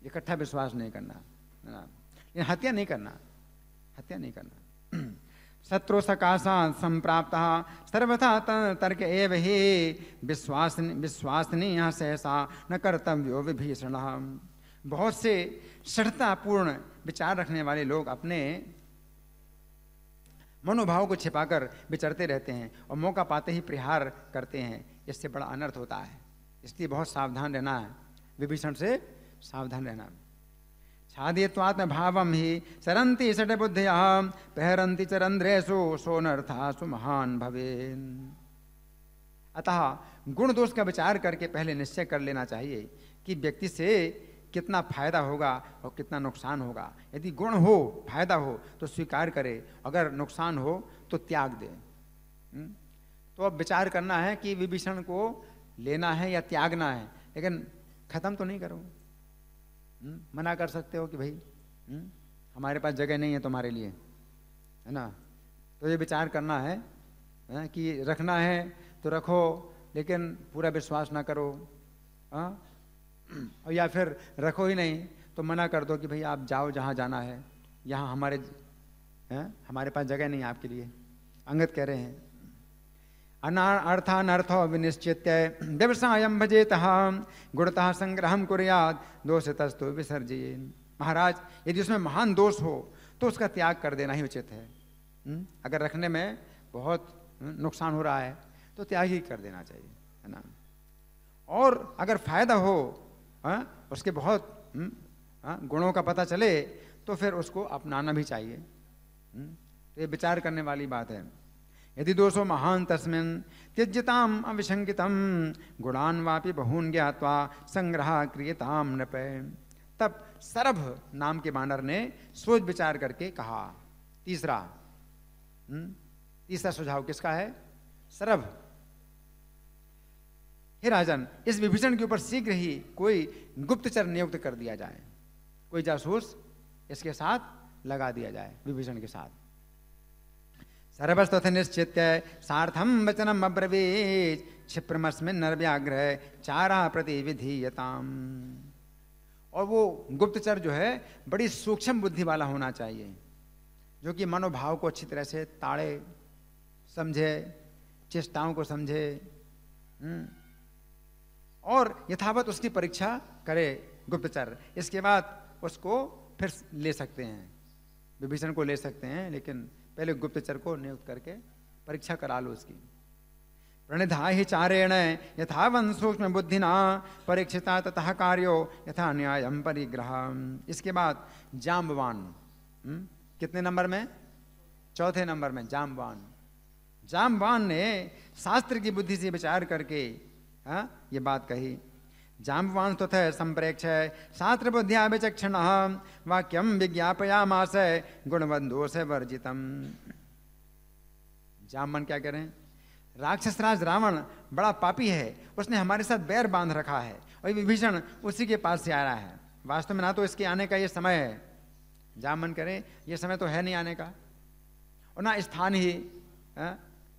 इकट्ठा विश्वास नहीं करना, लेकिन हत्या नहीं करना। शत्रु सकाशा संप्राप्ता सर्वथा तर्क एव ही विश्वासनीय सहसा न कर्तव्यो विभीषण। बहुत से षड्ढतापूर्ण विचार रखने वाले लोग अपने मनोभाव को छिपाकर विचरते रहते हैं और मौका पाते ही प्रहार करते हैं। इससे बड़ा अनर्थ होता है, इसलिए बहुत सावधान रहना है, विभीषण से सावधान रहना। छादयत्वात्म भावम ही सरन्ति षड्बुद्धयः प्रहरन्ति चरन्द्रेषु सोऽनर्थासु महान् भवेन्। अतः गुण दोष का विचार करके पहले निश्चय कर लेना चाहिए कि व्यक्ति से कितना फायदा होगा और कितना नुकसान होगा। यदि गुण हो, फायदा हो तो स्वीकार करे, अगर नुकसान हो तो त्याग दे। तो अब विचार करना है कि विभीषण को लेना है या त्यागना है, लेकिन खत्म तो नहीं करो। मना कर सकते हो कि भाई हमारे पास जगह नहीं है तुम्हारे लिए, है ना। तो ये विचार करना है कि रखना है तो रखो, लेकिन पूरा विश्वास ना करो। और या फिर रखो ही नहीं तो मना कर दो कि भाई आप जाओ जहाँ जाना है, यहाँ हमारे पास जगह नहीं है आपके लिए। अंगद कह रहे हैं अर्थानर्थो विनिश्चित्य व्यवसायम भजेतः गुणतः संग्रहम कुर्यात् दोषतस्तु विसर्जयेत्। महाराज, यदि उसमें महान दोष हो तो उसका त्याग कर देना ही उचित है। अगर रखने में बहुत नुकसान हो रहा है तो त्याग ही कर देना चाहिए, है ना। और अगर फायदा हो, उसके बहुत गुणों का पता चले तो फिर उसको अपनाना भी चाहिए। तो ये विचार करने वाली बात है। यदि दोषो महान तस्मिन् त्यज्यताम अविशंकितम गुणान वापि बहून ज्ञात्वा संग्रह क्रियताम नृप। तब सरभ नाम के वानर ने सोच विचार करके कहा, तीसरा सुझाव किसका है? सरभ। हे राजन, इस विभीषण के ऊपर शीघ्र ही कोई गुप्तचर नियुक्त कर दिया जाए, कोई जासूस इसके साथ लगा दिया जाए, विभीषण के साथ। सर्वस्तथ निश्चित्य सार्थम वचनम अब्रवीत क्षिप्रमस्मिन् नरव्याघ्र चारा प्रति विधीयताम। और वो गुप्तचर जो है बड़ी सूक्ष्म बुद्धि वाला होना चाहिए, जो कि मनोभाव को अच्छी तरह से ताड़े, समझे, चेष्टाओं को समझे और यथावत उसकी परीक्षा करे गुप्तचर। इसके बाद उसको फिर ले सकते हैं, विभीषण को ले सकते हैं, लेकिन पहले गुप्तचर को नियुक्त करके परीक्षा करा लो उसकी। प्रणिधा ही चारेण यथावन सूक्ष्म बुद्धिना परीक्षिता ततः कार्यो यथा न्यायम परिग्रह। इसके बाद जाम्बवान, कितने नंबर में? चौथे नंबर में जाम्बवान ने शास्त्र की बुद्धि से विचार करके ये बात कही। जाम्बवान तथा संप्रेक्ष शास्त्र बुद्धिया विचक्षण वाक्यम विज्ञापयामास गुणवंदोष वर्जितम। जाम्बवान क्या कह रहे हैं? राक्षस राज रावण बड़ा पापी है, उसने हमारे साथ बैर बांध रखा है और विभीषण उसी के पास से आ रहा है। वास्तव में ना तो इसके आने का ये समय है, जाम्बवान कह रहे हैं ये समय तो है नहीं आने का, और ना स्थान ही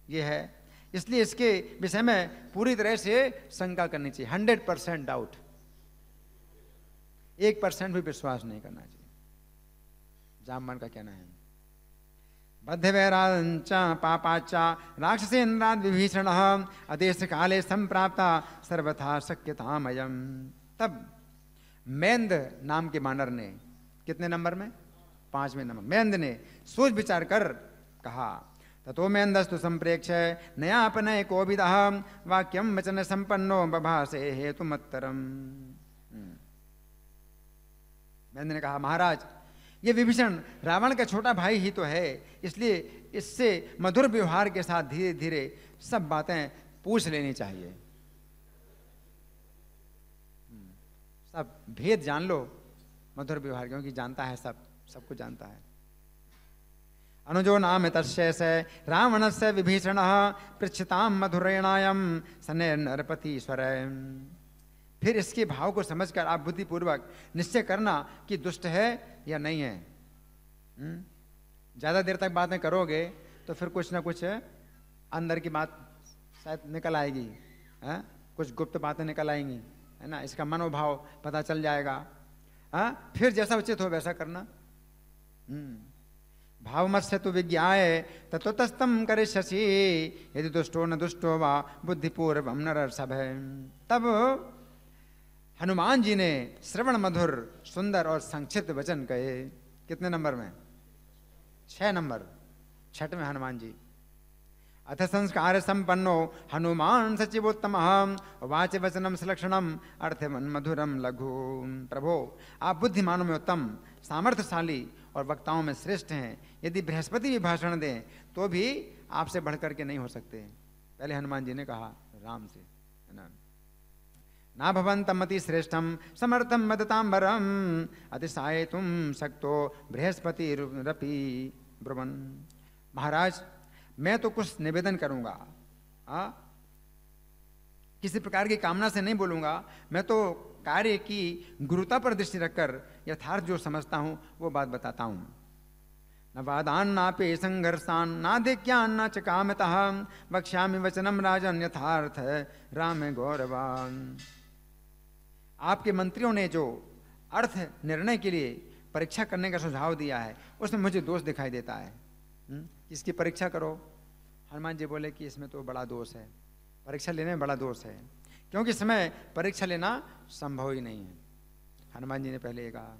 ये है, इसलिए इसके विषय में पूरी तरह से शंका करनी चाहिए। 100% डाउट, 1% भी विश्वास नहीं करना चाहिए, जाम्बवान का कहना है। बद्धवैरांचा पापाचा राक्षसेन्द्राद विभीषण अदेश काले संप्राप्ता सर्वथा शक्यतामयम्। तब मैंद नाम के वानर ने कितने नंबर में? 5वें नंबर। मैंद ने सोच विचार कर कहा, ततो मैंदस्तु संप्रेक्ष नयापनय कोविदः वाक्यम वचन संपन्नो बभासे हेतुमत्तरम। मैंद ने कहा, महाराज ये विभीषण रावण का छोटा भाई ही तो है, इसलिए इससे मधुर व्यवहार के साथ धीरे धीरे सब बातें पूछ लेनी चाहिए। सब भेद जान लो मधुर व्यवहार, क्योंकि जानता है सबको जानता है। अनुजो नाम तस्यैसे रावणस्य विभीषणः पृच्छताम मधुरेणायम सने नरपतीश्वर। फिर इसके भाव को समझकर आप बुद्धिपूर्वक निश्चय करना कि दुष्ट है या नहीं है। ज्यादा देर तक बातें करोगे तो फिर कुछ ना कुछ अंदर की बात शायद निकल आएगी, कुछ गुप्त बातें निकल आएंगी, है ना। इसका मनोभाव पता चल जाएगा। फिर जैसा उचित हो वैसा करना। भावमस्य तु विज्ञाय ततोतस्तम करिष्यसि यदि दुष्टो न दुष्टो वा बुद्धिपूर्वम नरसभ। तब हनुमान जी ने श्रवण मधुर सुंदर और संक्षिप्त वचन कहे। कितने नंबर में? 6 नंबर, 6वें हनुमान जी। अथ संस्कार संपन्नो हनुमान सचिवोत्तम वाच वचनम सुलक्षणम अर्थवन मधुरम लघु। प्रभो आप बुद्धिमानों में उत्तम, सामर्थ्यशाली और वक्ताओं में श्रेष्ठ हैं। यदि बृहस्पति भी भाषण दें तो भी आपसे बढ़कर के नहीं हो सकते। पहले हनुमान जी ने कहा राम से, है ना। ना भवन्तमति श्रेष्ठम समर्थम वदतांबरम अतिशायितुम शक्तो बृहस्पतिरपि ब्रुवन्। महाराज मैं तो कुछ निवेदन करूंगा, किसी प्रकार की कामना से नहीं बोलूंगा, मैं तो कार्य की गुरुता पर दृष्टि रखकर यथार्थ जो समझता हूं वो बात बताता हूं। न वादान नापे संघर्षान नाधिक्यान न च कामतः वक्ष्यामि वचनम राजन यथार्थ राम गौरवान। आपके मंत्रियों ने जो अर्थ निर्णय के लिए परीक्षा करने का सुझाव दिया है उसमें मुझे दोष दिखाई देता है। इसकी परीक्षा करो। हनुमान जी बोले कि इसमें तो बड़ा दोष है, परीक्षा लेने में बड़ा दोष है, क्योंकि समय परीक्षा लेना संभव ही नहीं है। हनुमान जी ने पहले कहा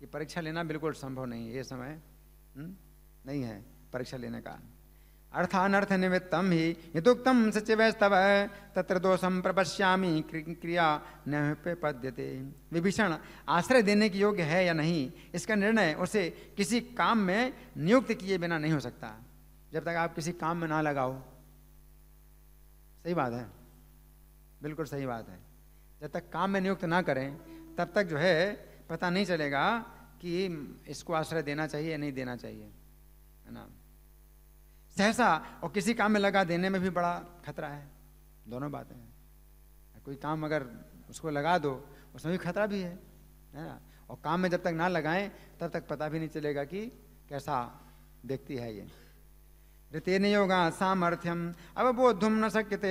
कि परीक्षा लेना बिल्कुल संभव नहीं है, ये समय नहीं है परीक्षा लेने का। अर्थ अनर्थ निमित्तम ही यदुक्तम सचिवैस्तव तत्र दोषम प्रपश्यामि क्रिया न पद्यते। विभीषण आश्रय देने के योग्य है या नहीं इसका निर्णय उसे किसी काम में नियुक्त किए बिना नहीं हो सकता। जब तक आप किसी काम में ना लगाओ, सही बात है, बिल्कुल सही बात है, जब तक काम में नियुक्त ना करें तब तक जो है पता नहीं चलेगा कि इसको आश्रय देना चाहिए या नहीं देना चाहिए, है ना। सहसा और किसी काम में लगा देने में भी बड़ा खतरा है, दोनों बातें हैं। कोई काम अगर उसको लगा दो उसमें भी खतरा भी है ना। और काम में जब तक ना लगाएं तब तक पता भी नहीं चलेगा कि कैसा व्यक्ति है ये। ऋतेन योगा सामर्थ्यम अवबोधुम न शक्यते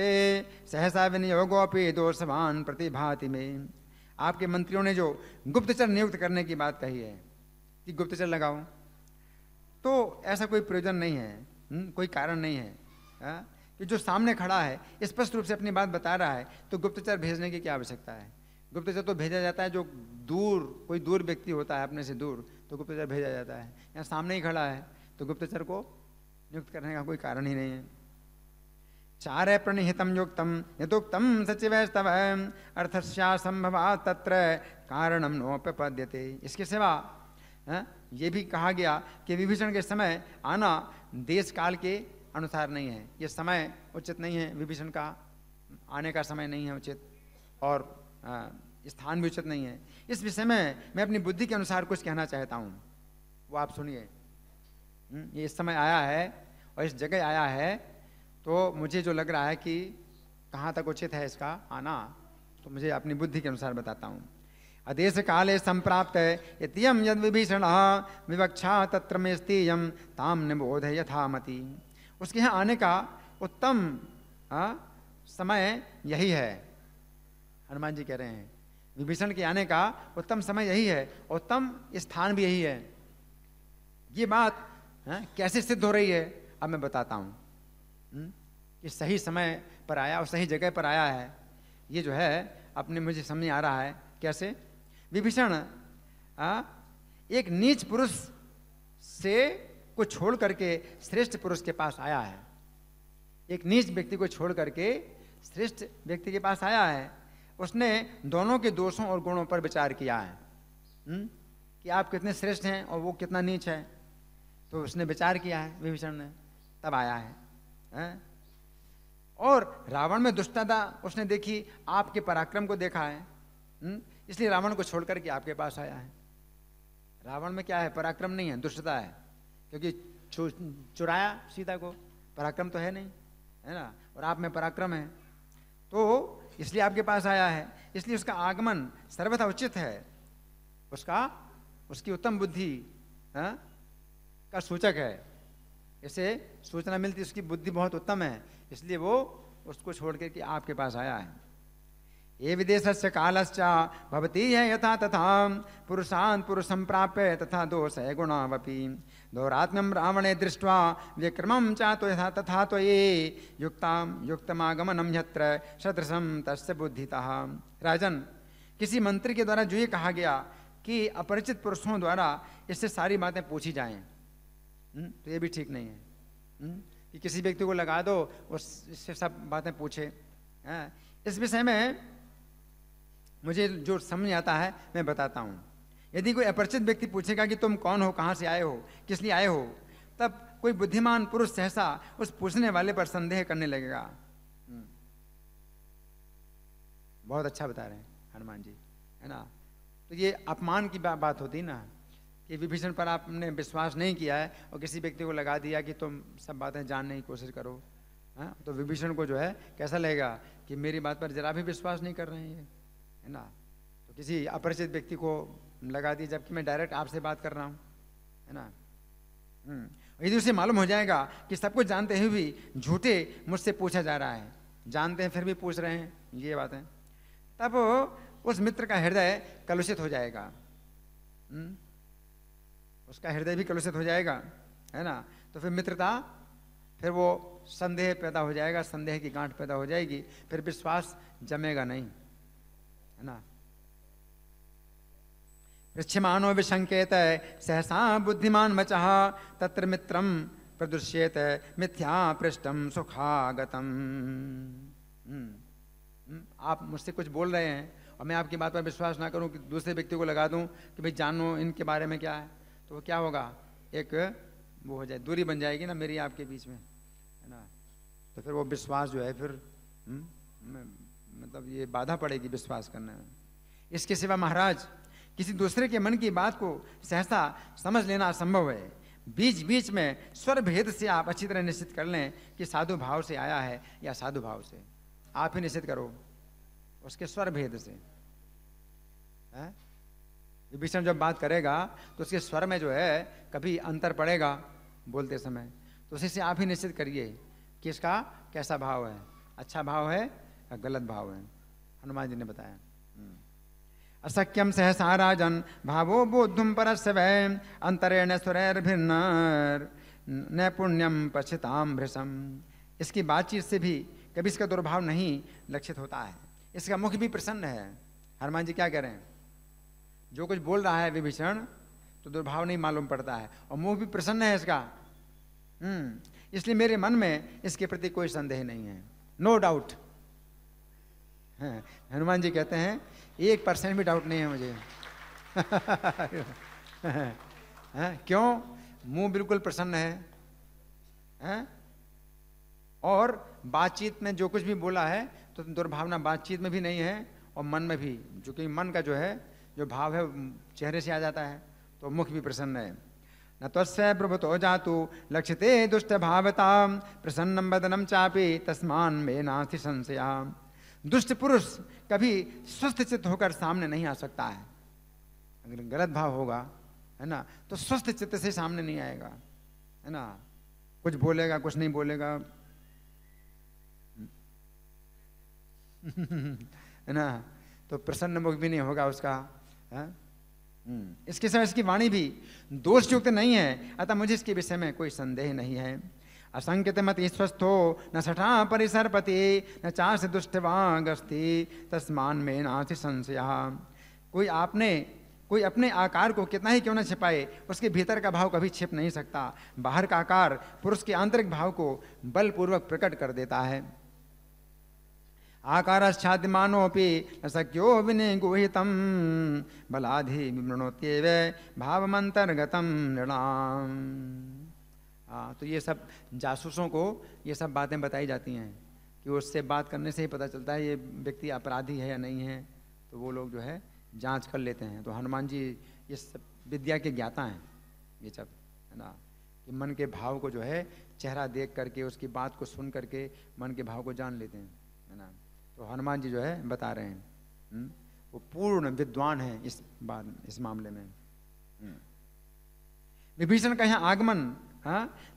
सहसा विनियोगोपि दोषवान प्रतिभाति में। आपके मंत्रियों ने जो गुप्तचर नियुक्त करने की बात कही है कि गुप्तचर लगाओ, तो ऐसा कोई प्रयोजन नहीं है, कोई कारण नहीं है कि जो सामने खड़ा है स्पष्ट रूप से अपनी बात बता रहा है तो गुप्तचर भेजने की क्या आवश्यकता है। गुप्तचर तो भेजा जाता है जो दूर, कोई दूर व्यक्ति होता है अपने से दूर, तो गुप्तचर भेजा जाता है। यहाँ सामने ही खड़ा है तो गुप्तचर को नियुक्त करने का कोई कारण ही नहीं है। चारे प्रणिहितम युक्तम यदुक्तम सचिवैस्तव अर्थस्या संभवा तत्र कारणम नोपपद्यते। इसके सिवा ये भी कहा गया कि विभीषण के समय आना देश काल के अनुसार नहीं है, ये समय उचित नहीं है, विभीषण का आने का समय नहीं है उचित, और स्थान भी उचित नहीं है। इस विषय में मैं अपनी बुद्धि के अनुसार कुछ कहना चाहता हूँ, वो आप सुनिए। ये इस समय आया है और इस जगह आया है, तो मुझे जो लग रहा है कि कहाँ तक उचित है इसका आना, तो मुझे अपनी बुद्धि के अनुसार बताता हूँ। अदेश काले संप्राप्त यतियम यद विभीषण विवक्षा तत्र में स्तीयम ताम निबोध यथामति। उसके यहाँ आने का उत्तम समय यही है। हनुमान जी कह रहे हैं विभीषण के आने का उत्तम समय यही है, उत्तम स्थान भी यही है। ये बात कैसे सिद्ध हो रही है अब मैं बताता हूँ कि सही समय पर आया और सही जगह पर आया है। ये जो है अपने मुझे समझ आ रहा है कैसे। विभीषण एक नीच पुरुष से को छोड़ करके श्रेष्ठ पुरुष के पास आया है। एक नीच व्यक्ति को छोड़ करके श्रेष्ठ व्यक्ति के पास आया है। उसने दोनों के दोषों और गुणों पर विचार किया है कि आप कितने श्रेष्ठ हैं और वो कितना नीच है, तो उसने विचार किया है विभीषण ने, तब आया है। और रावण में दुष्टता उसने देखी, आपके पराक्रम को देखा है, इसलिए रावण को छोड़ करके आपके पास आया है। रावण में क्या है, पराक्रम नहीं है, दुष्टता है, क्योंकि चुराया सीता को, पराक्रम तो है नहीं, है ना। और आप में पराक्रम है, तो इसलिए आपके पास आया है। इसलिए उसका आगमन सर्वथा उचित है, उसकी उत्तम बुद्धि का सूचक है। इसे सूचना मिलती उसकी बुद्धि बहुत उत्तम है, इसलिए वो उसको छोड़ के आपके पास आया है। ये विदेशस्य कालश्च भवती है यथा तथा पुरुषान् पुरुषं प्राप्य तथा दोष है गुणावपि दौरात्म्यम रावणे दृष्ट्वा विक्रमं चातो यथा तथा तो ये युक्तमागमनम यत्र सदृशं तस्य बुद्धितः। राजन, किसी मंत्री के द्वारा जो ये कहा गया कि अपरिचित पुरुषों द्वारा इससे सारी बातें पूछी जाएं, तो ये भी ठीक नहीं है कि किसी व्यक्ति को लगा दो उससे सब बातें पूछे। इस विषय में मुझे जो समझ आता है मैं बताता हूँ। यदि कोई अपरिचित व्यक्ति पूछेगा कि तुम कौन हो, कहाँ से आए हो, किस लिए आए हो, तब कोई बुद्धिमान पुरुष सहसा उस पूछने वाले पर संदेह करने लगेगा। बहुत अच्छा बता रहे हैं हनुमान जी, है ना। तो ये अपमान की बात होती ना, कि विभीषण पर आपने विश्वास नहीं किया है और किसी व्यक्ति को लगा दिया कि तुम सब बातें जानने की कोशिश करो, हाँ, तो विभीषण को जो है कैसा लगेगा कि मेरी बात पर जरा भी विश्वास नहीं कर रहे हैं ये, है ना। तो किसी अपरिचित व्यक्ति को लगा दिया जबकि मैं डायरेक्ट आपसे बात कर रहा हूँ, है ना। यदि उसे मालूम हो जाएगा कि सब कुछ जानते हुए भी झूठे मुझसे पूछा जा रहा है, जानते हैं फिर भी पूछ रहे हैं ये बातें, तब उस मित्र का हृदय कलुषित हो जाएगा, उसका हृदय भी कलुषित हो जाएगा, है ना। तो फिर मित्रता, फिर वो संदेह पैदा हो जाएगा, संदेह की गांठ पैदा हो जाएगी, फिर विश्वास जमेगा नहीं, है ना। पृच्छमानो विशंकेत सहसा बुद्धिमान मचः तत्र मित्रम प्रदृश्येत मिथ्या पृष्ठम सुखागतम। आप मुझसे कुछ बोल रहे हैं और मैं आपकी बात पर विश्वास ना करूं कि दूसरे व्यक्ति को लगा दूं कि भाई जानो इनके बारे में क्या है, तो वो क्या होगा, एक वो हो जाए, दूरी बन जाएगी ना मेरी आपके बीच में, है ना। तो फिर वो विश्वास जो है फिर मतलब ये बाधा पड़ेगी विश्वास करने में। इसके सिवा महाराज किसी दूसरे के मन की बात को सहसा समझ लेना असंभव है। बीच बीच में स्वर भेद से आप अच्छी तरह निश्चित कर लें कि साधु भाव से आया है या साधु भाव से, आप ही निश्चित करो उसके स्वर भेद से। विभीषण जब बात करेगा तो उसके स्वर में जो है कभी अंतर पड़ेगा बोलते समय, तो उसी से आप ही निश्चित करिए कि इसका कैसा भाव है, अच्छा भाव है या गलत भाव है। हनुमान जी ने बताया। अशक्यम सहसा राजन भावो बोधुम परस्य वै अंतरेण सुरैर्भिन्न नैपुण्यम पश्चिताम भृशम। इसकी बातचीत से भी कभी इसका दुर्भाव नहीं लक्षित होता है, इसका मुख भी प्रसन्न है। हनुमान जी क्या कह रहे हैं, जो कुछ बोल रहा है विभीषण तो दुर्भाव नहीं मालूम पड़ता है और मुख भी प्रसन्न है इसका, इसलिए मेरे मन में इसके प्रति कोई संदेह नहीं है, नो डाउट। हनुमान जी कहते हैं 1% भी डाउट नहीं है मुझे। क्यों, मुंह बिल्कुल प्रसन्न है और बातचीत में जो कुछ भी बोला है तो दुर्भावना बातचीत में भी नहीं है और मन में भी, जो कि मन का जो है जो भाव है चेहरे से आ जाता है, तो मुख भी प्रसन्न है। न त्वस्य प्रभुतो जातु लक्षिते दुष्ट भावता प्रसन्नम वदनम चापि तस्मान में नास्ति संशया। दुष्ट पुरुष कभी स्वस्थ चित्त होकर सामने नहीं आ सकता है, अगर गलत भाव होगा, है ना, तो स्वस्थ चित्त से सामने नहीं आएगा, है ना। कुछ बोलेगा कुछ नहीं बोलेगा, है ना, तो प्रसन्न मुख भी नहीं होगा उसका, है? इसके साथ इसकी वाणी भी दोषयुक्त नहीं है, अतः मुझे इसके विषय में कोई संदेह नहीं है। असंकित मति स्वस्थो न सठा परिसरपति न चास दुष्टवागस्ति तस्मान में नास्ति संशया। कोई अपने आकार को कितना ही क्यों न छिपाए, उसके भीतर का भाव कभी छिप नहीं सकता। बाहर का आकार पुरुष के आंतरिक भाव को बलपूर्वक प्रकट कर देता है। आकारश्चाद्यमानोऽपि न शक्यो विनिगूहितं बलाधि विमृणोत्येव भावमंतर्गतम नृणाम। तो ये सब जासूसों को ये सब बातें बताई जाती हैं कि उससे बात करने से ही पता चलता है ये व्यक्ति अपराधी है या नहीं है, तो वो लोग जो है जांच कर लेते हैं। तो हनुमान जी ये सब विद्या के ज्ञाता हैं, ये सब, है ना, कि मन के भाव को जो है चेहरा देख करके उसकी बात को सुन करके मन के भाव को जान लेते हैं, है ना। तो हनुमान जी जो है बता रहे हैं, वो पूर्ण विद्वान है इस मामले में। विभीषण का यहाँ आगमन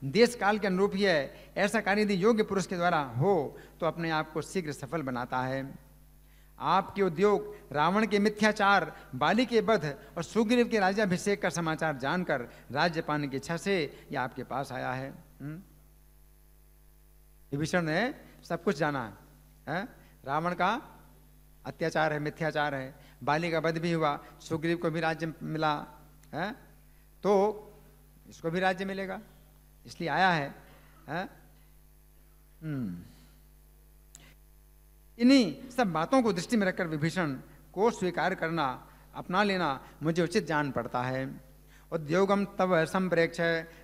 देश काल के अनुरूप ही है। ऐसा कार्य यदि योग्य पुरुष के द्वारा हो तो अपने आप को शीघ्र सफल बनाता है। आपके उद्योग रावण के मिथ्याचार, बाली के वध और सुग्रीव के राज्याभिषेक का समाचार जानकर राज्य पाने की इच्छा से यह आपके पास आया है। विभीषण ने सब कुछ जाना है, रावण का अत्याचार है, मिथ्याचार है, बाली का वध भी हुआ, सुग्रीव को भी राज्य मिला है, तो इसको भी राज्य मिलेगा, इसलिए आया है। इन्हीं सब बातों को दृष्टि में रखकर विभीषण को स्वीकार करना, अपना लेना मुझे उचित जान पड़ता है। उद्योगम तव संप्रेक्ष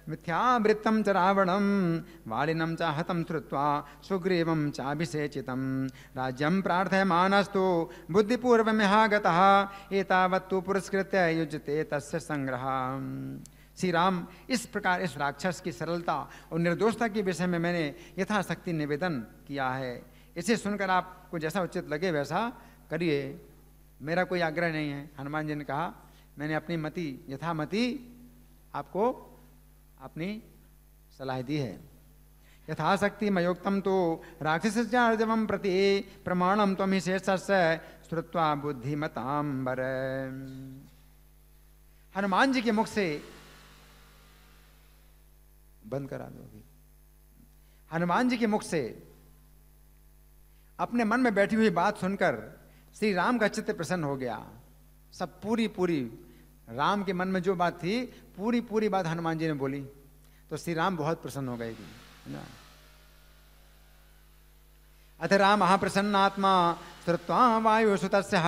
मिथ्यावृत्तं च रावणं वालिनं च हतं श्रुत्वा सुग्रीवं चाभिषेचितं राज्यं प्रार्थयमानस्तु बुद्धिपूर्वमिहागतः एतावत्तु पुरस्कृत्य युज्यते तस्य संग्रह। श्री राम इस प्रकार इस राक्षस की सरलता और निर्दोषता के विषय में मैंने यथाशक्ति निवेदन किया है। इसे सुनकर आपको जैसा उचित लगे वैसा करिए, मेरा कोई आग्रह नहीं है। हनुमान जी ने कहा मैंने अपनी मति यथामति आपको अपनी सलाह दी है। यथाशक्ति मयोक्तम तो राक्षसम प्रति प्रमाणम त्वं हि शेषस्य श्रुत्वा बुद्धिमतांबर। हनुमान जी के मुख से बंद करा दो अभी। हनुमान जी के मुख से अपने मन में बैठी हुई बात सुनकर श्री राम का चित्त प्रसन्न हो गया। सब पूरी राम के मन में जो बात थी पूरी बात हनुमान जी ने बोली, तो श्री राम बहुत प्रसन्न हो गए ना। अथ राम प्रसन्नात्मा श्रुत्वा वायुसुतस्य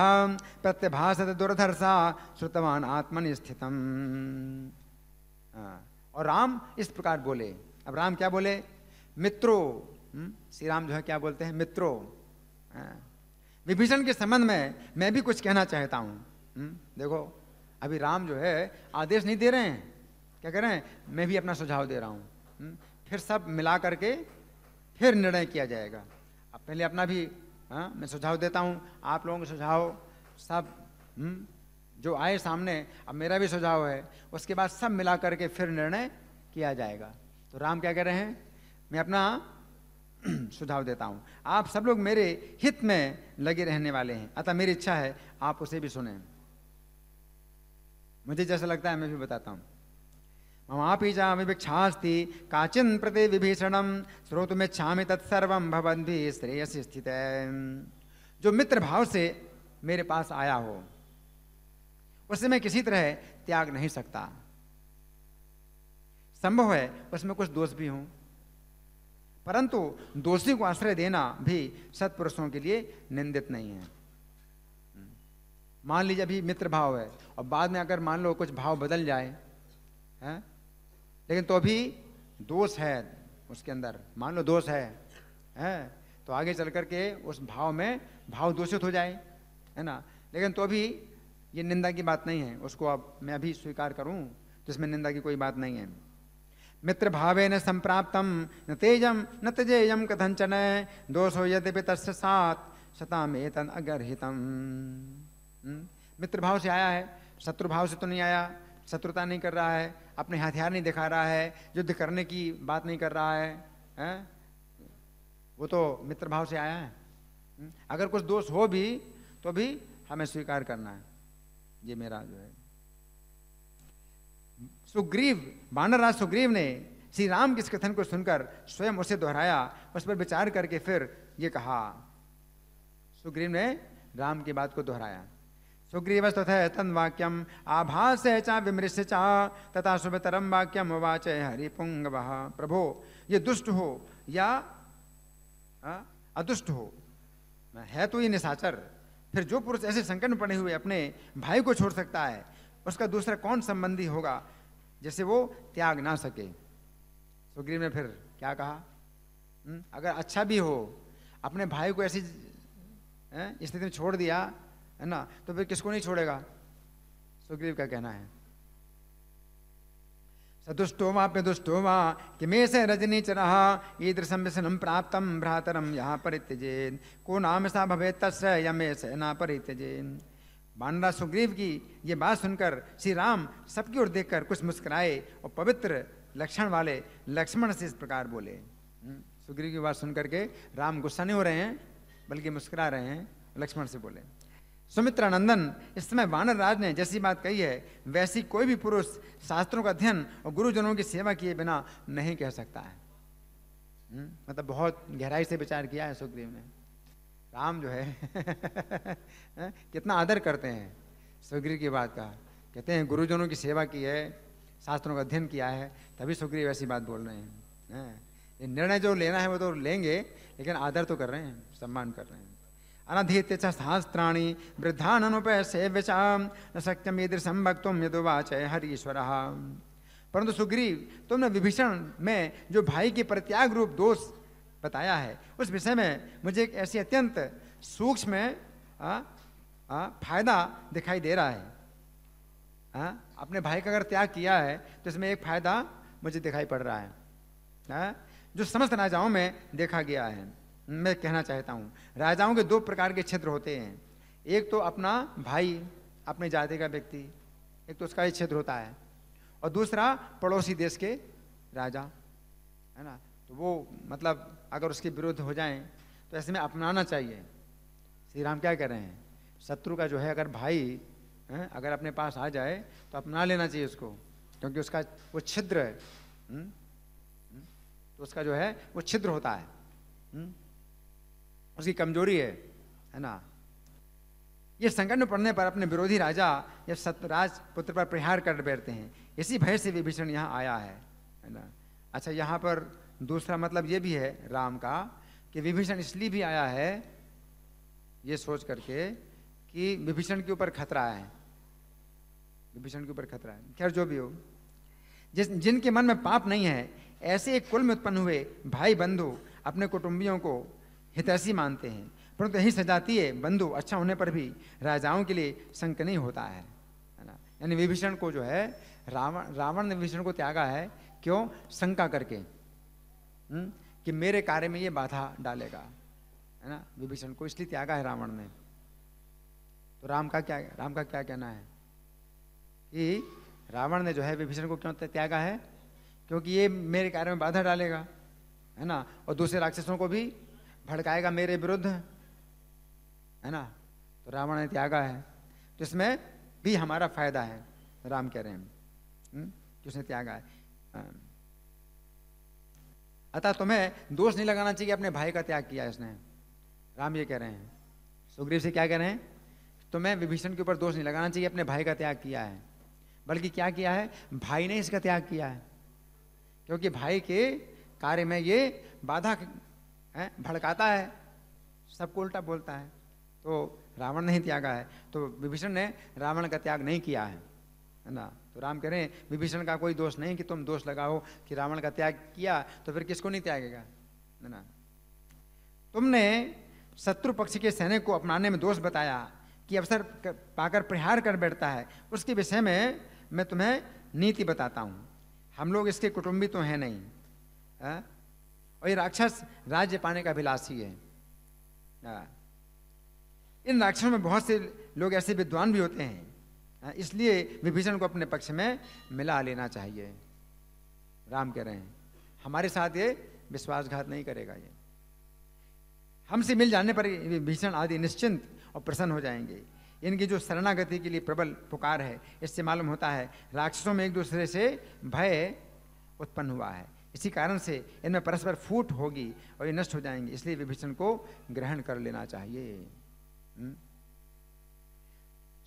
प्रत्यभासत दुर्धर्षा श्रुतवान आत्मनि स्थितम। और राम इस प्रकार बोले। अब राम क्या बोले? मित्रों, श्री राम जो है क्या बोलते हैं? मित्रों, विभीषण के संबंध में मैं भी कुछ कहना चाहता हूं। देखो अभी राम जो है आदेश नहीं दे रहे हैं, क्या कह रहे हैं? मैं भी अपना सुझाव दे रहा हूं। फिर सब मिला करके फिर निर्णय किया जाएगा। अब पहले अपना भी मैं सुझाव देता हूं, आप लोगों के सुझाव सब जो आए सामने, अब मेरा भी सुझाव है, उसके बाद सब मिला करके फिर निर्णय किया जाएगा। तो राम क्या कह रहे हैं? मैं अपना सुझाव देता हूं, आप सब लोग मेरे हित में लगे रहने वाले हैं, अतः मेरी इच्छा है आप उसे भी सुने। मुझे जैसा लगता है मैं भी बताता हूं। ममापि च विभिक्षास्ति काचिन प्रति विभीषणम श्रोतुमिच्छामि तत्सर्वं भवद्भिः श्रेयसि स्थितः। जो मित्र भाव से मेरे पास आया हो उससे मैं किसी तरह त्याग नहीं सकता। संभव है उसमें कुछ दोष भी हों, परंतु दोषी को आश्रय देना भी सत्पुरुषों के लिए निंदित नहीं है। मान लीजिए अभी मित्र भाव है और बाद में अगर मान लो कुछ भाव बदल जाए है, लेकिन तो भी दोष है उसके अंदर, मान लो दोष है तो आगे चल करके उस भाव में भाव दूषित हो जाए, है ना। लेकिन तो भी ये निंदा की बात नहीं है, उसको अब मैं अभी स्वीकार करूं तो इसमें निंदा की कोई बात नहीं है। मित्र भावेन संप्राप्तम न तेजम न तेजेयम कथंचन दोषो यद्यपि तस्य साथ शतामेतन अगर्हितम। मित्र भाव से आया है, शत्रु भाव से तो नहीं आया, शत्रुता नहीं कर रहा है, अपने हथियार नहीं दिखा रहा है, युद्ध करने की बात नहीं कर रहा है? वो तो मित्र भाव से आया है। अगर कुछ दोष हो भी तो भी हमें स्वीकार करना है। ये मेरा जो है सुग्रीव, वानरराज सुग्रीव ने श्री राम के इस कथन को सुनकर स्वयं उसे दोहराया, उस पर विचार करके फिर ये कहा। सुग्रीव ने राम की बात को दोहराया। सुग्रीव तथा तन्वाक्यम आभास चा विमृश्य चा तथा शुभतरम वाक्यम उवाच हरिपुंगवः। प्रभो ये दुष्ट हो या अदुष्ट हो, है तो ये निशाचर, फिर जो पुरुष ऐसे संकट में पड़े हुए अपने भाई को छोड़ सकता है उसका दूसरा कौन संबंधी होगा जैसे वो त्याग ना सके। सुग्रीव ने फिर क्या कहा? अगर अच्छा भी हो अपने भाई को ऐसी स्थिति में छोड़ दिया है ना, तो फिर किसको नहीं छोड़ेगा? सुग्रीव का कहना है सदुष्टो वाप्यदुष्टो वा किमेष रजनी चरः ईदृशं व्यसनं प्राप्तं भ्रातरं यहाँ परित्यजेत् को नाम सा भवेत् तस्य यमेष न परित्यजेत्। वानरराज सुग्रीव की ये बात सुनकर श्री राम सबकी ओर देखकर कुछ मुस्कुराए और पवित्र लक्षण वाले लक्ष्मण से इस प्रकार बोले। सुग्रीव की बात सुनकर के राम गुस्सा नहीं हो रहे हैं बल्कि मुस्कुरा रहे हैं, लक्ष्मण से बोले सुमित्रा नंदन, इस समय वानरराज ने जैसी बात कही है वैसी कोई भी पुरुष शास्त्रों का अध्ययन और गुरुजनों की सेवा किए बिना नहीं कह सकता है। मतलब बहुत गहराई से विचार किया है सुग्रीव ने। राम जो है कितना आदर करते हैं सुग्रीव की बात का, कहते हैं गुरुजनों की सेवा की है, शास्त्रों का अध्ययन किया है, तभी सुग्रीव ऐसी बात बोल रहे हैं। ये निर्णय जो लेना है वो तो लेंगे, लेकिन आदर तो कर रहे हैं, सम्मान कर रहे हैं। अनधीत्य च सहस्त्राणि वृद्धाननुपसेव्यचा न शक्यम ईदृशं वक्तुम यदुवाच हरीश्वरः। परंतु सुग्रीव, तुमने विभीषण में जो भाई के परित्याग रूप दोष बताया है, उस विषय में मुझे एक ऐसी अत्यंत सूक्ष्म फायदा दिखाई दे रहा है। अपने भाई का अगर त्याग किया है तो इसमें एक फायदा मुझे दिखाई पड़ रहा है, जो समस्त राजाओं में देखा गया है। मैं कहना चाहता हूँ, राजाओं के दो प्रकार के क्षेत्र होते हैं। एक तो अपना भाई, अपने जाति का व्यक्ति, एक तो उसका ही क्षेत्र होता है, और दूसरा पड़ोसी देश के राजा, है ना। तो वो मतलब अगर उसके विरुद्ध हो जाएं तो ऐसे में अपनाना चाहिए। श्री राम क्या कह रहे हैं, शत्रु का जो है अगर भाई अगर अपने पास आ जाए तो अपना लेना चाहिए उसको, क्योंकि उसका वो छिद्र है, तो उसका जो है वो छिद्र होता है, उसकी कमजोरी है ना। ये संकट में पड़ने पर अपने विरोधी राजा या सत्यराज पुत्र पर प्रहार कर बैठते हैं। इसी भय से विभीषण यहाँ आया है ना। अच्छा, यहाँ पर दूसरा मतलब ये भी है राम का कि विभीषण इसलिए भी आया है ये सोच करके कि विभीषण के ऊपर खतरा है, विभीषण के ऊपर खतरा है। खैर जो भी हो, जिनके मन में पाप नहीं है, ऐसे एक कुल में उत्पन्न हुए भाई बंधु अपने कुटुंबियों को हितैषी मानते हैं, परंतु यही सजातीय बंधु अच्छा होने पर भी राजाओं के लिए संक नहीं होता है ना। यानी विभीषण को जो है रावण ने विभीषण को त्यागा है, क्यों? शंका करके कि मेरे कार्य में ये बाधा डालेगा, है ना। विभीषण को इसलिए त्यागा है रावण ने। तो राम का क्या कहना है कि रावण ने जो है विभीषण को क्यों त्यागा है? क्योंकि ये मेरे कार्य में बाधा डालेगा, है ना, और दूसरे राक्षसों को भी भड़काएगा मेरे विरुद्ध, है ना। तो रावण ने त्यागा है, तो इसमें भी हमारा फायदा है, राम कह रहे हैं कि उसने त्यागा है। अतः तुम्हें दोष नहीं लगाना चाहिए, अपने भाई का त्याग किया इसने। राम ये कह रहे हैं, सुग्रीव से क्या कह रहे हैं, तुम्हें विभीषण के ऊपर दोष नहीं लगाना चाहिए, अपने भाई का त्याग किया है, बल्कि क्या किया है, भाई ने इसका त्याग किया है, क्योंकि भाई के कार्य में ये बाधा है, भड़काता है, सबको उल्टा बोलता है। तो रावण ने ही त्यागा है, तो विभीषण ने रावण का त्याग नहीं किया है ना। तो राम कह रहे हैं विभीषण का कोई दोष नहीं कि तुम दोष लगाओ कि रावण का त्याग किया तो फिर किसको नहीं त्यागेगा, है ना। तुमने शत्रु पक्ष के सैनिक को अपनाने में दोष बताया कि अवसर पाकर प्रहार कर बैठता है, उसके विषय में मैं तुम्हें नीति बताता हूँ। हम लोग इसके कुटुंबी तो हैं नहीं, और ये राक्षस राज्य पाने का अभिलाषी है। इन राक्षसों में बहुत से लोग ऐसे विद्वान भी होते हैं, इसलिए विभीषण को अपने पक्ष में मिला लेना चाहिए। राम कह रहे हैं हमारे साथ ये विश्वासघात नहीं करेगा, ये हमसे मिल जाने पर विभीषण आदि निश्चिंत और प्रसन्न हो जाएंगे। इनकी जो शरणागति के लिए प्रबल पुकार है, इससे मालूम होता है राक्षसों में एक दूसरे से भय उत्पन्न हुआ है, इसी कारण से इनमें परस्पर फूट होगी और ये नष्ट हो जाएंगे, इसलिए विभीषण को ग्रहण कर लेना चाहिए।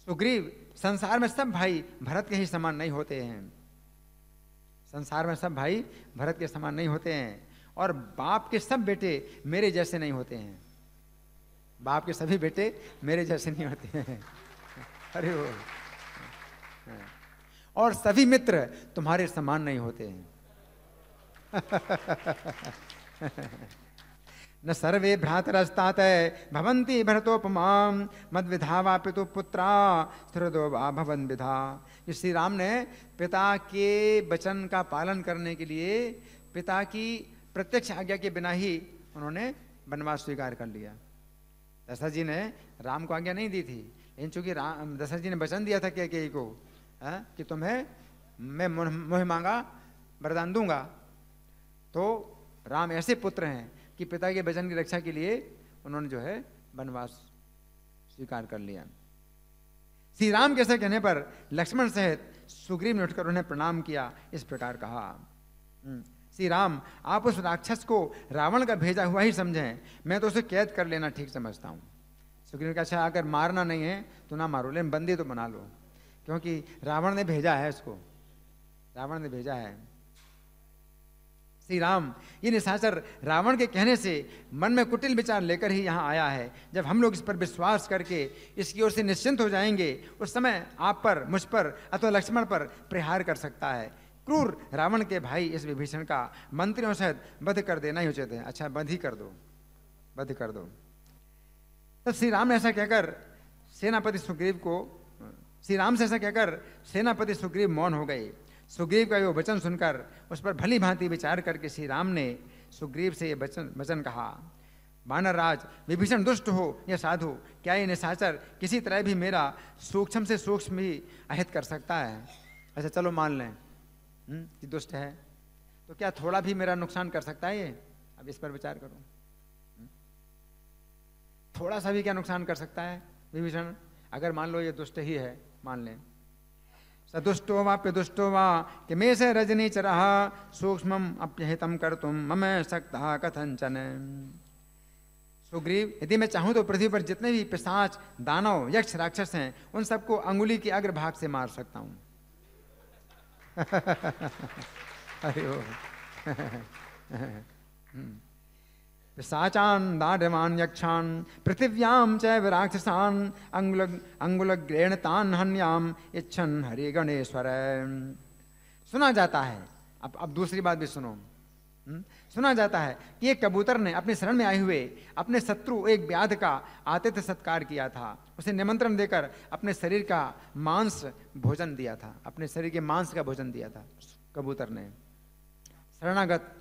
सुग्रीव, संसार में सब भाई भरत के ही समान नहीं होते हैं, संसार में सब भाई भरत के समान नहीं होते हैं, और बाप के सब बेटे मेरे जैसे नहीं होते हैं, बाप के सभी बेटे मेरे जैसे नहीं होते हैं। अरे वो, और सभी मित्र तुम्हारे समान नहीं होते हैं। न सर्वे भ्रातरस्तात भवन्ति भरतोपमां मद्विधा पितु पुत्रा स्थिरदो वा भवन विधा। श्री राम ने पिता के वचन का पालन करने के लिए पिता की प्रत्यक्ष आज्ञा के बिना ही उन्होंने वनवास स्वीकार कर लिया। दशरथ जी ने राम को आज्ञा नहीं दी थी, लेकिन चूंकि दशरथ जी ने वचन दिया था कैकेयी को कि तुम्हें मैं मोह मांगा वरदान दूंगा, तो राम ऐसे पुत्र हैं कि पिता के वचन की रक्षा के लिए उन्होंने जो है वनवास स्वीकार कर लिया। श्री राम के ऐसे कहने पर लक्ष्मण सहित सुग्रीव ने उठकर उन्हें प्रणाम किया, इस प्रकार कहा, श्री राम आप उस राक्षस को रावण का भेजा हुआ ही समझें, मैं तो उसे कैद कर लेना ठीक समझता हूँ। सुग्रीव का अच्छा अगर मारना नहीं है तो ना मारो, लेकिन बंदी तो बना लो, क्योंकि रावण ने भेजा है उसको, रावण ने भेजा है। श्री राम ये निशाचर रावण के कहने से मन में कुटिल विचार लेकर ही यहाँ आया है। जब हम लोग इस पर विश्वास करके इसकी ओर से निश्चिंत हो जाएंगे, उस समय आप पर, मुझ पर अथवा लक्ष्मण पर प्रहार कर सकता है। क्रूर रावण के भाई इस विभीषण का मंत्रियों सहित वध कर देना ही उचित है। अच्छा, वध ही कर दो, वध कर दो। तब श्री राम ने ऐसा कहकर सेनापति सुग्रीव को, श्री राम से ऐसा कहकर सेनापति सुग्रीव मौन हो गए। सुग्रीव का ये वचन सुनकर उस पर भली भांति विचार करके श्री राम ने सुग्रीव से ये वचन कहा, वानर राज, विभीषण दुष्ट हो या साधु, क्या ये निशाचर किसी तरह भी मेरा सूक्ष्म से सूक्ष्म भी अहित कर सकता है? अच्छा चलो मान लें कि दुष्ट है, तो क्या थोड़ा भी मेरा नुकसान कर सकता है ये? अब इस पर विचार करो, थोड़ा सा भी क्या नुकसान कर सकता है विभीषण? अगर मान लो ये दुष्ट ही है, मान लें, सदुष्टो वाप्य दुष्टो वा कि मे से रजनी चरह सूक्ष्मम अप्यहितम कर्तुम मम शक्तः कथंचन। सुग्रीव, यदि मैं चाहूं तो पृथ्वी पर जितने भी पिशाच, दानव, यक्ष, राक्षस हैं, उन सबको अंगुली के अग्रभाग से मार सकता हूं। अरे ओ पिशाचान दाढ्यमान यक्षान पृथिव्याम च राक्षसान अंगुलग्रेण तान हन्याम इच्छन हरि गणेश्वर। सुना जाता है, अब दूसरी बात भी सुनो। सुना जाता है कि एक कबूतर ने अपने शरण में आए हुए अपने शत्रु एक व्याध का आतिथ्य सत्कार किया था। उसे निमंत्रण देकर अपने शरीर का मांस भोजन दिया था, अपने शरीर के मांस का भोजन दिया था कबूतर ने। शरणागत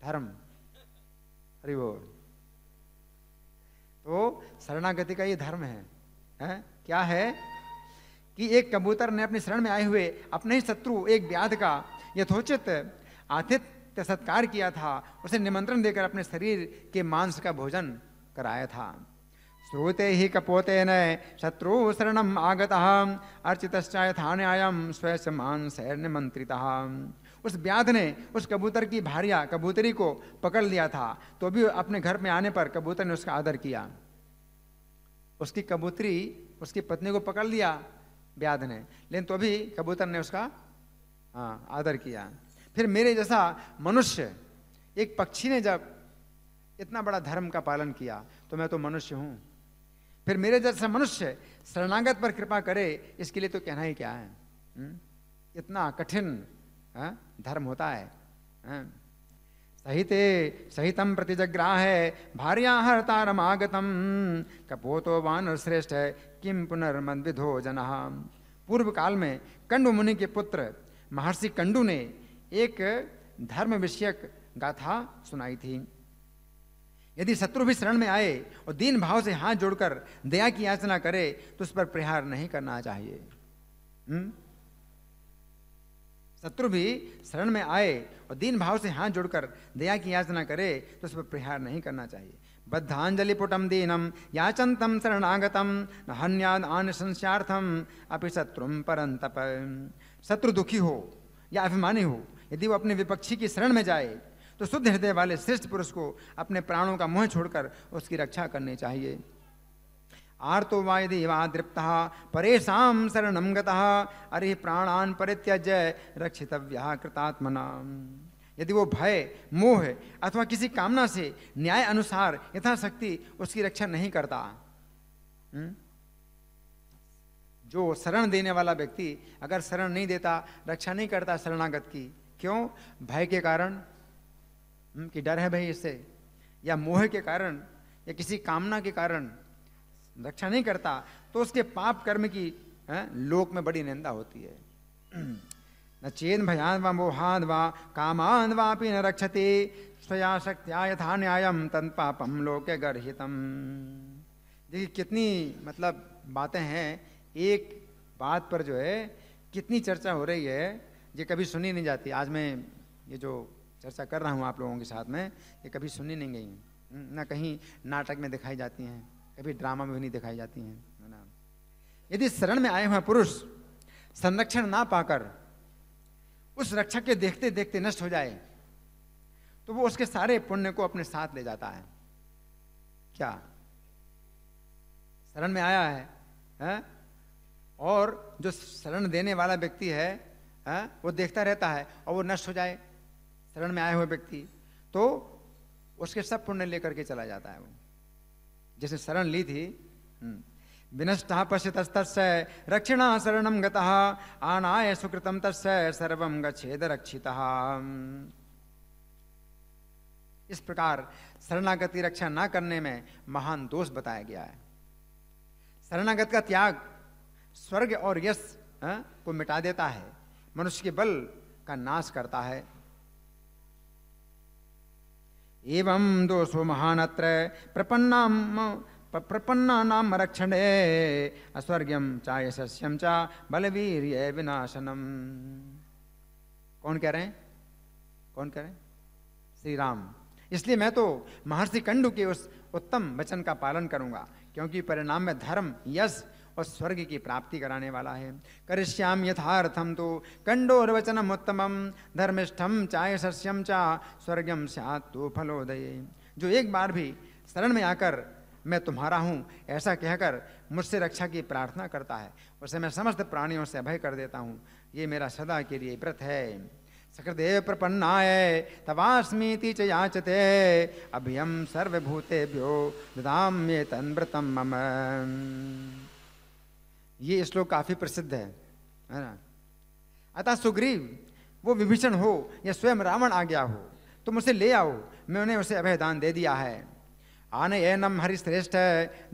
धर्म, हरि बोल। तो शरणागति का ये धर्म है? क्या है कि एक कबूतर ने अपने शरण में आए हुए अपने ही शत्रु एक व्याध का यथोचित आतिथ्य सत्कार किया था, उसे निमंत्रण देकर अपने शरीर के मांस का भोजन कराया था। श्रुते ही कपोतेन शत्रु शरणम आगतः अर्चितश्चायथान्यायम स्वयं मांस निमंत्रितः। उस व्याध ने उस कबूतर की भार्या कबूतरी को पकड़ लिया था, तो भी अपने घर में आने पर कबूतर ने उसका आदर किया। उसकी कबूतरी, उसकी पत्नी को पकड़ लिया व्याध ने, लेकिन तो भी कबूतर ने उसका आदर किया। फिर मेरे जैसा मनुष्य, एक पक्षी ने जब इतना बड़ा धर्म का पालन किया, तो मैं तो मनुष्य हूं, फिर मेरे जैसा मनुष्य शरणागत पर कृपा करे, इसके लिए तो कहना ही क्या है। इतना कठिन धर्म होता है। सहिते सहितम प्रतिजग्राह भार्या हरतारम आगतम कपोतो वानर श्रेष्ठ किम पुनर्मद्विधो जनः। पूर्व काल में कंडु मुनि के पुत्र महर्षि कंडु ने एक धर्म विषयक गाथा सुनाई थी। यदि शत्रु भी शरण में आए और दीन भाव से हाथ जोड़कर दया की याचना करे, तो उस पर प्रहार नहीं करना चाहिए। शत्रु भी शरण में आए और दीन भाव से हाथ जोड़कर दया की याचना करे, तो उस पर प्रहार नहीं करना चाहिए। बद्धांजलि पुटम दीनम याचंतम शरणागतम न हन्याद आन संस्यार्थम अपि शत्रुम परंतप। शत्रु दुखी हो या अभिमानी हो, यदि वो अपने विपक्षी की शरण में जाए, तो शुद्ध हृदय वाले श्रेष्ठ पुरुष को अपने प्राणों का मोह छोड़कर उसकी रक्षा करनी चाहिए। आर्तो वा यदि वा दृप्तः परेषां शरणं गतः अरे प्राणान् परित्यज्य रक्षितव्यः कृतात्मना। यदि वो भय, मोह अथवा किसी कामना से न्याय अनुसार यथाशक्ति उसकी रक्षा नहीं करता, जो शरण देने वाला व्यक्ति अगर शरण नहीं देता, रक्षा नहीं करता शरणागत की, क्यों? भय के कारण, कि डर है भाई इससे, या मोह के कारण, या किसी कामना के कारण रक्षा नहीं करता, तो उसके पाप कर्म की लोक में बड़ी निंदा होती है। न चेन भयान व मोहाद व कामान वापि न रक्षते स्वया शक्त्या यथा न्यायम तन पापम लोके गर्हितम। देखिए कितनी मतलब बातें हैं, एक बात पर जो है कितनी चर्चा हो रही है, ये कभी सुनी नहीं जाती। आज मैं ये जो चर्चा कर रहा हूँ आप लोगों के साथ में, ये कभी सुनी नहीं गई, ना कहीं नाटक में दिखाई जाती हैं, कभी ड्रामा में भी नहीं दिखाई जाती हैं, है ना। यदि शरण में आए हुए पुरुष संरक्षण ना पाकर उस रक्षक के देखते देखते नष्ट हो जाए, तो वो उसके सारे पुण्य को अपने साथ ले जाता है। क्या शरण में आया है? और जो शरण देने वाला व्यक्ति है, वो देखता रहता है और वो नष्ट हो जाए शरण में आए हुए व्यक्ति, तो उसके सब पुण्य लेकर के चला जाता है वो, जैसे शरण ली थी। विनष्टः पश्यतस्तस्य रक्षिणः शरणं गतः आनाय सुकृतं तस्य सर्वं गच्छेद रक्षितः। इस प्रकार शरणागति रक्षा न करने में महान दोष बताया गया है। शरणागत का त्याग स्वर्ग और यश को मिटा देता है, मनुष्य के बल का नाश करता है। एवं दोषो महानत्र प्रपन्नानां रक्षणे अस्वर्ग्यं च यशस्यं च बलवीर्य विनाशनम। कौन कह रहे हैं? कौन कह रहे हैं? श्री राम। इसलिए मैं तो महर्षि कंडु के उस उत्तम वचन का पालन करूंगा, क्योंकि परिणाम में धर्म, यश और स्वर्ग की प्राप्ति कराने वाला है। करिष्याम यथार्थम तो कंडोर वचनम उत्तमम धर्मिष्ठम चाय सस्यम चा स्वर्गम स्यात् तो फलोदये। जो एक बार भी शरण में आकर मैं तुम्हारा हूं ऐसा कहकर मुझसे रक्षा की प्रार्थना करता है, उसे मैं समस्त प्राणियों से अभय कर देता हूं। ये मेरा सदा के लिए व्रत है। सकृदेव प्रपन्नाय तवास्मीति च याचते अभयम सर्वभूतेभ्यो ददाम्ये तन्व्रतम मम। ये श्लोक काफी प्रसिद्ध है ना। अतः सुग्रीव वो विभीषण हो या स्वयं रावण आ गया हो, तुम उसे ले आओ, मैं उन्हें उसे अभय दान दे दिया है। आनयनम हरिश्रेष्ठ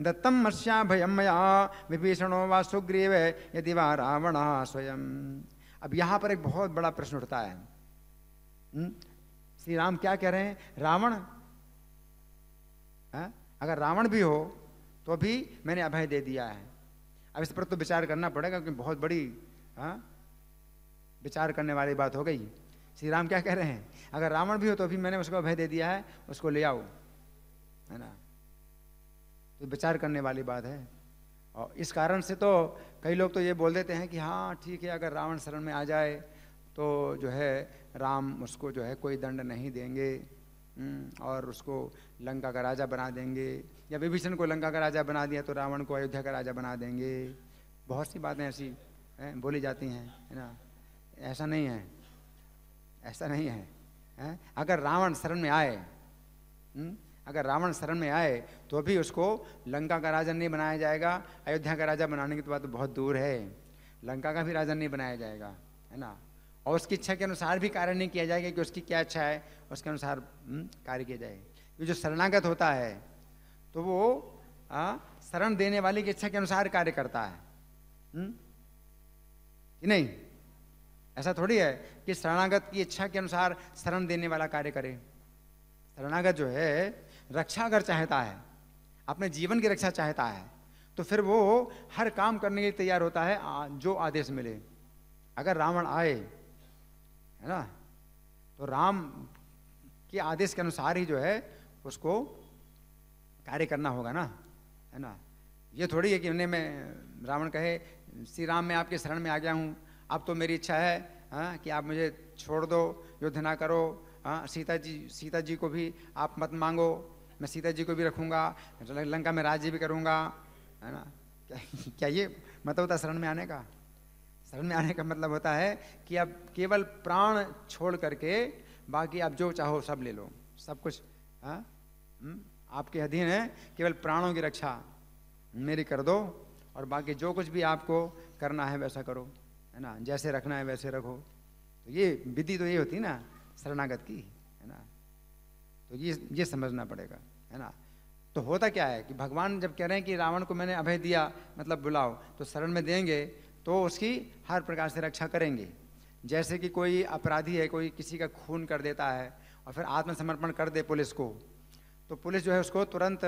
दत्तम मत्स्याभयम मया विभीषणो वा सुग्रीव यदि वा रावण स्वयं। अब यहाँ पर एक बहुत बड़ा प्रश्न उठता है। श्री राम क्या कह रहे हैं? रावण, अगर रावण भी हो तो भी मैंने अभय दे दिया है। अब इस पर तो विचार करना पड़ेगा, क्योंकि बहुत बड़ी विचार करने वाली बात हो गई। श्री राम क्या कह रहे हैं? अगर रावण भी हो तो भी मैंने उसको अभय दे दिया है, उसको ले आओ, है ना। तो विचार करने वाली बात है। और इस कारण से तो कई लोग तो ये बोल देते हैं कि हाँ ठीक है, अगर रावण शरण में आ जाए तो जो है राम उसको जो है कोई दंड नहीं देंगे और उसको लंका का राजा बना देंगे, या विभीषण को लंका का राजा बना दिया तो रावण को अयोध्या का राजा बना देंगे। बहुत सी बातें ऐसी बोली जाती हैं, है ना। ऐसा नहीं है, ऐसा नहीं है। अगर रावण शरण में आए, अगर रावण शरण में आए तो भी उसको लंका का राजा नहीं बनाया जाएगा। अयोध्या का राजा बनाने की तो बात तो बहुत दूर है, लंका का भी राजा नहीं बनाया जाएगा, है ना। और उसकी इच्छा के अनुसार भी कार्य नहीं किया जाएगा कि उसकी क्या इच्छा है उसके अनुसार कार्य किया जाए। ये जो शरणागत होता है तो वो शरण देने वाले की इच्छा के अनुसार कार्य करता है, कि नहीं? ऐसा थोड़ी है कि शरणागत की इच्छा के अनुसार शरण देने वाला कार्य करे। शरणागत जो है रक्षा अगर चाहता है, अपने जीवन की रक्षा चाहता है, तो फिर वो हर काम करने के लिए तैयार होता है जो आदेश मिले। अगर रावण आए, है ना, तो राम के आदेश के अनुसार ही जो है उसको कार्य करना होगा ना, है ना। ये थोड़ी है कि उन्हें मैं रावण कहे श्री राम मैं आपके शरण में आ गया हूँ, अब तो मेरी इच्छा है कि आप मुझे छोड़ दो, युद्ध ना करो, सीता जी को भी आप मत मांगो, मैं सीता जी को भी रखूंगा, लंका में राज्य भी करूंगा, है ना। क्या ये मतलब होता है शरण में आने का? शरण में आने का मतलब होता है कि अब केवल प्राण छोड़ करके बाकी आप जो चाहो सब ले लो, सब कुछ आपके अधीन है, केवल प्राणों की रक्षा मेरी कर दो और बाकी जो कुछ भी आपको करना है वैसा करो, है ना, जैसे रखना है वैसे रखो। तो ये विधि तो ये होती है ना शरणागत की, है ना। तो ये समझना पड़ेगा, है ना। तो होता क्या है कि भगवान जब कह रहे हैं कि रावण को मैंने अभय दिया, मतलब बुलाओ, तो शरण में देंगे तो उसकी हर प्रकार से रक्षा करेंगे। जैसे कि कोई अपराधी है, कोई किसी का खून कर देता है और फिर आत्मसमर्पण कर दे पुलिस को, तो पुलिस जो है उसको तुरंत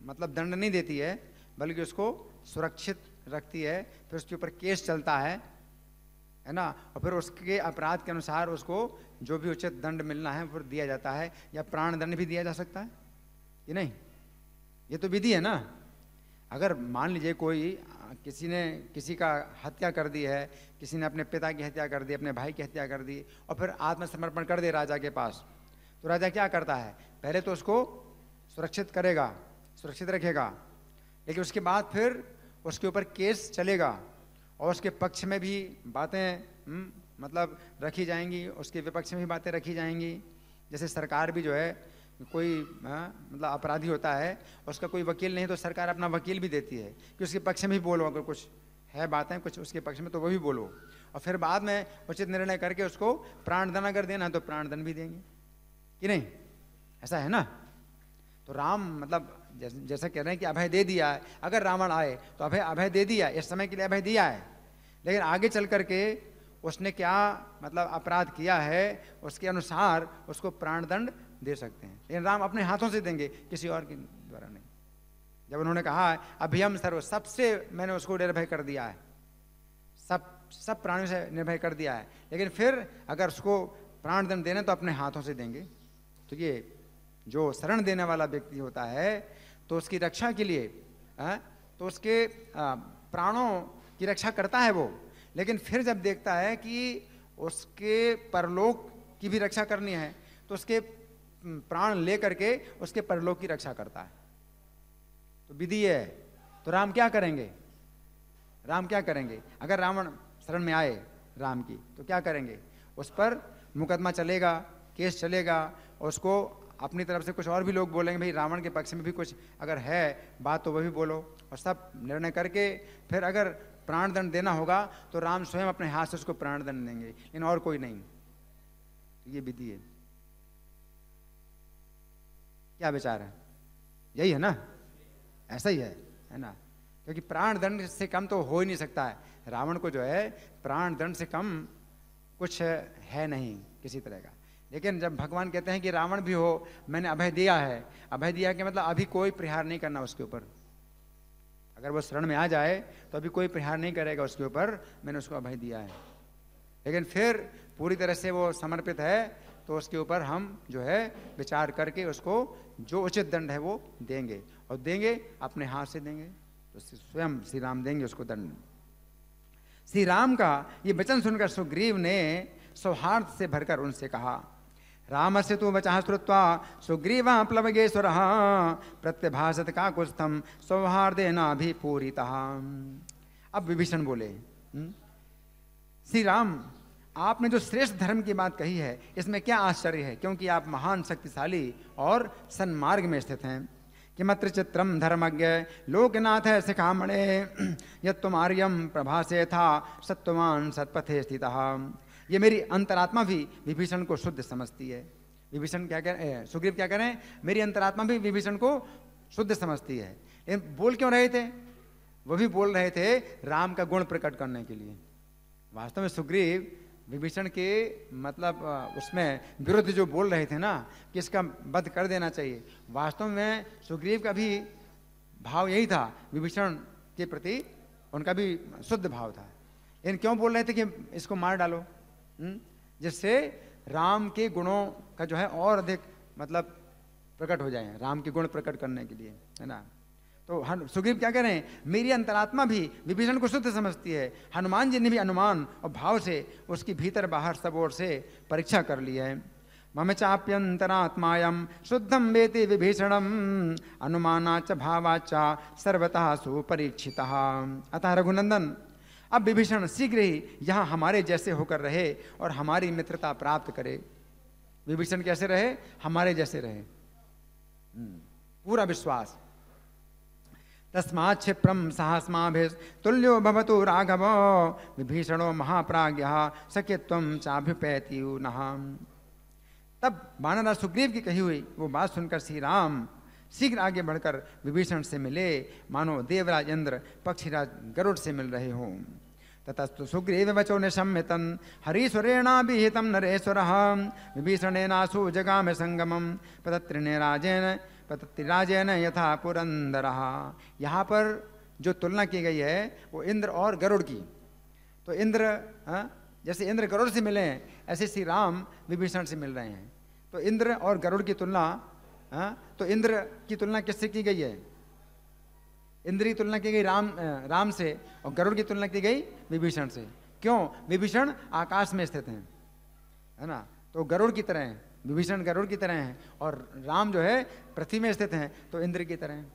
मतलब दंड नहीं देती है, बल्कि उसको सुरक्षित रखती है, फिर उसके ऊपर केस चलता है ना, और फिर उसके अपराध के अनुसार उसको जो भी उचित दंड मिलना है फिर दिया जाता है, या प्राण दंड भी दिया जा सकता है कि नहीं। ये तो विधि है ना। अगर मान लीजिए कोई किसी ने किसी का हत्या कर दी है, किसी ने अपने पिता की हत्या कर दी, अपने भाई की हत्या कर दी और फिर आत्मसमर्पण कर दे राजा के पास, तो राजा क्या करता है? पहले तो उसको सुरक्षित करेगा, सुरक्षित रखेगा, लेकिन उसके बाद फिर उसके ऊपर केस चलेगा और उसके पक्ष में भी बातें मतलब रखी जाएंगी, उसके विपक्ष में भी बातें रखी जाएंगी। जैसे सरकार भी जो है कोई मतलब अपराधी होता है, उसका कोई वकील नहीं तो सरकार अपना वकील भी देती है कि उसके पक्ष में भी बोलो, अगर कुछ है बातें कुछ उसके पक्ष में तो वो भी बोलो, और फिर बाद में उचित निर्णय करके उसको प्राणदंड अगर देना है तो प्राणदंड भी देंगे कि नहीं, ऐसा है ना। तो राम मतलब जैसा कह रहे हैं कि अभय दे दिया है, अगर रावण आए तो अभय दे दिया, इस समय के लिए अभय दिया है, लेकिन आगे चल करके उसने क्या मतलब अपराध किया है उसके अनुसार उसको प्राणदंड दे सकते हैं, लेकिन राम अपने हाथों से देंगे, किसी और के द्वारा नहीं। जब उन्होंने कहा अभयम सर्व, सबसे मैंने उसको निर्भय कर दिया है, सब प्राणियों से निर्भय कर दिया है, लेकिन फिर अगर उसको प्राणदंड देना तो अपने हाथों से देंगे। तो ये जो शरण देने वाला व्यक्ति होता है तो उसकी रक्षा के लिए तो उसके प्राणों की रक्षा करता है वो, लेकिन फिर जब देखता है कि उसके परलोक की भी रक्षा करनी है तो उसके प्राण ले करके उसके परलोक की रक्षा करता है। तो विधि है। तो राम क्या करेंगे, राम क्या करेंगे अगर रावण शरण में आए राम की तो क्या करेंगे, उस पर मुकदमा चलेगा, केस चलेगा, और उसको अपनी तरफ से कुछ और भी लोग बोलेंगे भाई रावण के पक्ष में भी कुछ अगर है बात तो वह भी बोलो, और सब निर्णय करके फिर अगर प्राणदंड देना होगा तो राम स्वयं अपने हाथ से उसको प्राणदंड देंगे, लेकिन और कोई नहीं। तो ये विधि है। क्या विचार है, यही है ना, ऐसा ही है ना, क्योंकि प्राणदंड से कम तो हो ही नहीं सकता है। रावण को जो है प्राणदंड से कम कुछ है नहीं किसी तरह का, लेकिन जब भगवान कहते हैं कि रावण भी हो मैंने अभय दिया है, अभय दिया कि मतलब अभी कोई प्रहार नहीं करना उसके ऊपर, अगर वो शरण में आ जाए तो अभी कोई प्रहार नहीं करेगा उसके ऊपर, मैंने उसको अभय दिया है, लेकिन फिर पूरी तरह से वो समर्पित है तो उसके ऊपर हम जो है विचार करके उसको जो उचित दंड है वो देंगे, और देंगे अपने हाथ से देंगे, तो स्वयं श्री राम देंगे उसको दंड। श्री राम का ये वचन सुनकर सुग्रीव ने सौहार्द से भरकर उनसे कहा, राम से तू वचः श्रुत्वा सुग्रीवा प्लवगेश्वर प्रत्यभाषत काकुत्स्थं सौहार्देनाभिपूरितः। अब विभीषण बोले, श्री राम आपने जो श्रेष्ठ धर्म की बात कही है इसमें क्या आश्चर्य है, क्योंकि आप महान शक्तिशाली और सन्मार्ग में स्थित हैं। किमत्र चित्रम धर्मज्ञ लोकनाथ शिखामणे यत्तुमार्यम प्रभासे था सत्ववान सत्पथे स्थितः। ये मेरी अंतरात्मा भी विभीषण को शुद्ध समझती है। विभीषण क्या कह रहे हैं, सुग्रीव क्या कह रहे हैं, मेरी अंतरात्मा भी विभीषण को शुद्ध समझती है। लेकिन बोल क्यों रहे थे, वो भी बोल रहे थे राम का गुण प्रकट करने के लिए। वास्तव में सुग्रीव विभीषण के मतलब उसमें विरुद्ध जो बोल रहे थे ना कि इसका वध कर देना चाहिए, वास्तव में सुग्रीव का भी भाव यही था, विभीषण के प्रति उनका भी शुद्ध भाव था। लेकिन क्यों बोल रहे थे कि इसको मार डालो, जिससे राम के गुणों का जो है और अधिक मतलब प्रकट हो जाए, राम के गुण प्रकट करने के लिए, है ना। तो सुग्रीव क्या कह रहे हैं, मेरी अंतरात्मा भी विभीषण को शुद्ध समझती है। हनुमान जी ने भी अनुमान और भाव से उसकी भीतर बाहर सब ओर से परीक्षा कर ली है। मम चाप्यंतरात्मायम शुद्धम वेति विभीषणम अनुमानाच भावाच सर्वतः सुपरीक्षितः। अतः रघुनंदन अब विभीषण शीघ्र ही यहाँ हमारे जैसे होकर रहे और हमारी मित्रता प्राप्त करे। विभीषण कैसे रहे, हमारे जैसे रहे, पूरा विश्वास। तस्मात् क्षिप्रम साहस्माभिः तुल्यो भवतु राघव विभीषणो महाप्राज्ञः सख्यत्वं चाभ्युपैति नः। तब वानरराज सुग्रीव की कही हुई वो बात सुनकर श्री राम शीघ्र आगे बढ़कर विभीषण से मिले, मानो देवराज इंद्र पक्षीराज गरुड़ से मिल रहे हों। ततस्तु सुग्रीव वचो निशम्यतन हरीश्वरेणाभिहितं नरेश्वरः विभीषणेनासु जगाम संगमं पतत्रिराजेन यथा पुरंदरः। यहाँ पर जो तुलना की गई है वो इंद्र और गरुड़ की। तो इंद्र जैसे इंद्र गरुड़ से मिले हैं ऐसे श्री राम विभीषण से मिल रहे हैं। तो इंद्र और गरुड़ की तुलना, तो इंद्र की तुलना किससे की गई है, इंद्र की तुलना की गई राम से, और गरुड़ की तुलना की गई विभीषण से। क्यों, विभीषण आकाश में स्थित हैं, है ना, तो गरुड़ की तरह हैं, विभीषण गरुड़ की तरह हैं, और राम जो है पृथ्वी में स्थित हैं तो इंद्र की तरह हैं।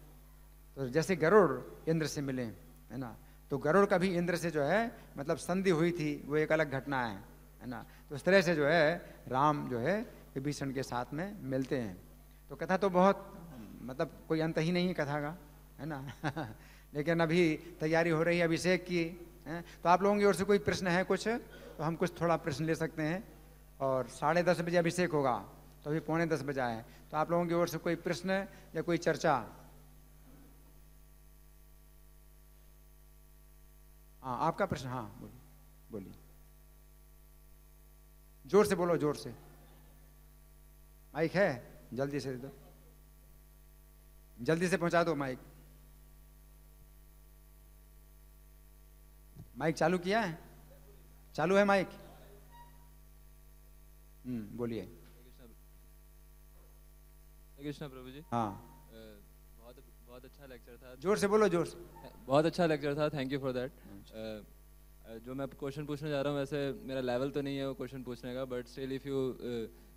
तो जैसे गरुड़ इंद्र से मिले, है ना, तो गरुड़ का भी इंद्र से जो है मतलब संधि हुई थी, वो एक अलग घटना है ना। तो इस तरह से जो है राम जो है विभीषण के साथ में मिलते हैं। तो कथा तो बहुत मतलब कोई अंत ही नहीं है कथा का, है ना। लेकिन अभी तैयारी हो रही है अभिषेक की, है? तो आप लोगों की ओर से कोई प्रश्न है कुछ, तो हम कुछ थोड़ा प्रश्न ले सकते हैं। और 10:30 बजे अभिषेक होगा, तो अभी 9:45 बजा है। तो आप लोगों की ओर से कोई प्रश्न या कोई चर्चा? हाँ, आपका प्रश्न, हाँ बोलिए बोलिए, जोर से बोलो, जोर से। माइक है? जल्दी से दे दो, जल्दी से पहुंचा दो माइक। माइक चालू किया है? चालू है माइक? बोलिए। कृष्णा प्रभु जी। हाँ, बहुत बहुत अच्छा लेक्चर था। जोर से बोलो, जोर से। बहुत अच्छा लेक्चर था, थैंक यू फॉर दैट। जो मैं क्वेश्चन पूछने जा रहा हूँ, वैसे मेरा लेवल तो नहीं है वो क्वेश्चन पूछने का, but still if you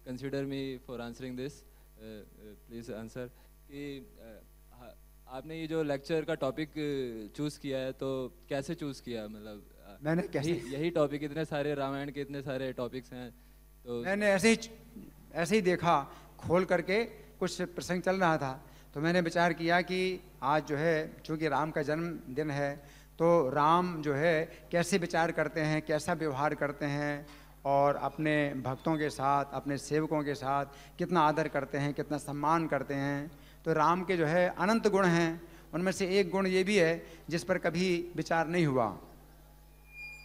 consider me for answering this, please answer कि आपने ये जो लेक्चर का टॉपिक चूज़ किया है, तो कैसे चूज़ किया? मतलब मैंने कैसे, यही टॉपिक, इतने सारे रामायण के इतने सारे टॉपिक्स हैं, तो मैंने ऐसे ही देखा, खोल करके कुछ प्रसंग चल रहा था, तो मैंने विचार किया कि आज जो है चूँकि राम का जन्मदिन है, तो राम जो है कैसे विचार करते हैं, कैसा व्यवहार करते हैं, और अपने भक्तों के साथ, अपने सेवकों के साथ कितना आदर करते हैं, कितना सम्मान करते हैं। तो राम के जो है अनंत गुण हैं, उनमें से एक गुण ये भी है जिस पर कभी विचार नहीं हुआ।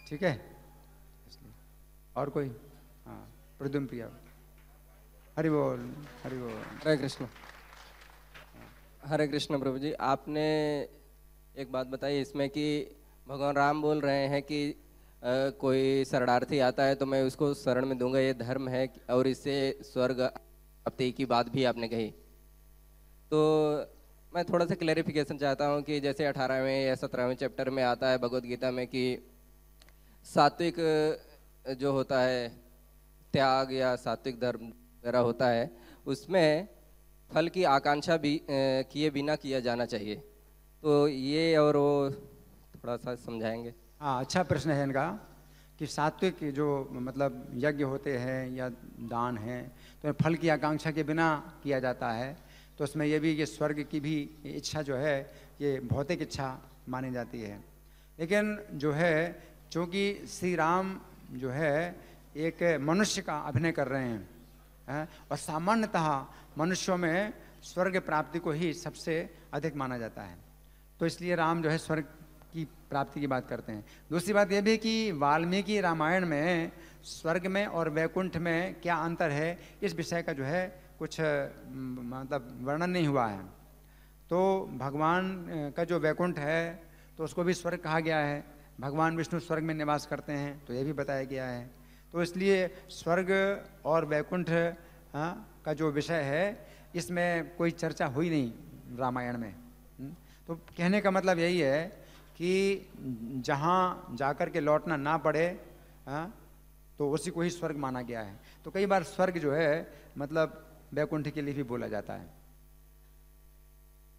ठीक है, इसलिए। और कोई? हाँ, प्रद्युम्न प्रिया। हरि बोल, हरि बोल। हरे कृष्ण। हरे कृष्ण प्रभु जी, आपने एक बात बताई इसमें कि भगवान राम बोल रहे हैं कि कोई शरणार्थी आता है तो मैं उसको शरण में दूंगा, ये धर्म है, और इससे स्वर्ग प्राप्ति की बात भी आपने कही। तो मैं थोड़ा सा क्लैरिफिकेशन चाहता हूँ कि जैसे 18वें या 17वें चैप्टर में आता है भगवद गीता में कि सात्विक जो होता है त्याग या सात्विक धर्म वगैरह होता है, उसमें फल की आकांक्षा भी किए बिना किया जाना चाहिए। तो ये और वो थोड़ा सा समझाएंगे? हाँ, अच्छा प्रश्न है इनका कि सात्विक जो मतलब यज्ञ होते हैं या दान है, तो फल की आकांक्षा के बिना किया जाता है। तो उसमें ये भी ये स्वर्ग की भी इच्छा जो है ये भौतिक इच्छा मानी जाती है। लेकिन जो है चूँकि श्री राम जो है एक मनुष्य का अभिनय कर रहे हैं, और सामान्यतः मनुष्यों में स्वर्ग प्राप्ति को ही सबसे अधिक माना जाता है, तो इसलिए राम जो है स्वर्ग की प्राप्ति की बात करते हैं। दूसरी बात यह भी कि वाल्मीकि रामायण में स्वर्ग में और वैकुंठ में क्या अंतर है, इस विषय का जो है कुछ मतलब वर्णन नहीं हुआ है। तो भगवान का जो वैकुंठ है तो उसको भी स्वर्ग कहा गया है, भगवान विष्णु स्वर्ग में निवास करते हैं, तो यह भी बताया गया है। तो इसलिए स्वर्ग और वैकुंठ का जो विषय है इसमें कोई चर्चा हुई नहीं रामायण में। तो कहने का मतलब यही है कि जहाँ जाकर के लौटना ना पड़े, तो उसी को ही स्वर्ग माना गया है। तो कई बार स्वर्ग जो है मतलब वैकुंठ के लिए भी बोला जाता है।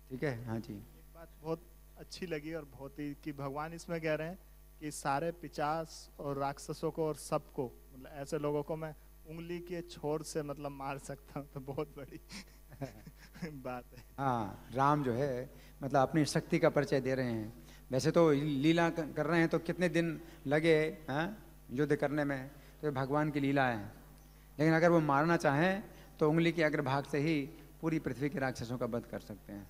ठीक है, हाँ जी। एक बात बहुत अच्छी लगी और बहुत ही कि भगवान इसमें कह रहे हैं कि सारे पिशाच और राक्षसों को और सबको, मतलब ऐसे लोगों को मैं उंगली के छोर से मतलब मार सकता हूँ, तो बहुत बड़ी बात है। हाँ, राम जो है मतलब अपनी शक्ति का परिचय दे रहे हैं। वैसे तो लीला कर रहे हैं, तो कितने दिन लगे युद्ध करने में, तो ये भगवान की लीला है। लेकिन अगर वो मारना चाहें तो उंगली के अग्रभाग से ही पूरी पृथ्वी के राक्षसों का वध कर सकते हैं।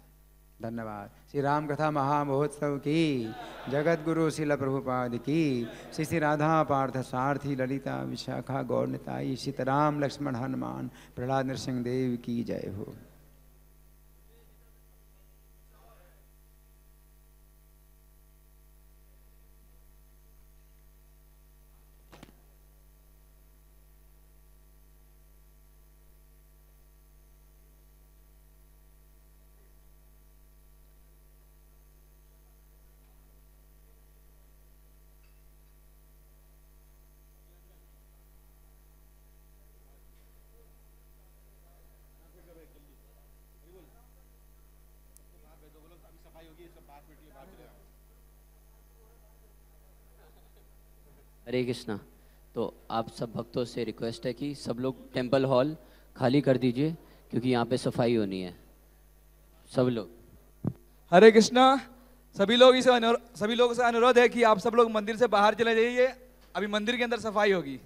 धन्यवाद। श्री राम कथा महामहोत्सव की, जगत गुरु श्रील प्रभुपाद की, श्री श्री राधा पार्थ सारथी ललिता विशाखा गौर निताई, सीताराम लक्ष्मण हनुमान प्रहलाद नरसिंह देव की जय हो। हरे कृष्णा। तो आप सब भक्तों से रिक्वेस्ट है कि सब लोग टेंपल हॉल खाली कर दीजिए, क्योंकि यहाँ पे सफाई होनी है। सब लोग। हरे कृष्णा। सभी लोगों से अनुरोध है कि आप सब लोग मंदिर से बाहर चले जाइए, अभी मंदिर के अंदर सफाई होगी।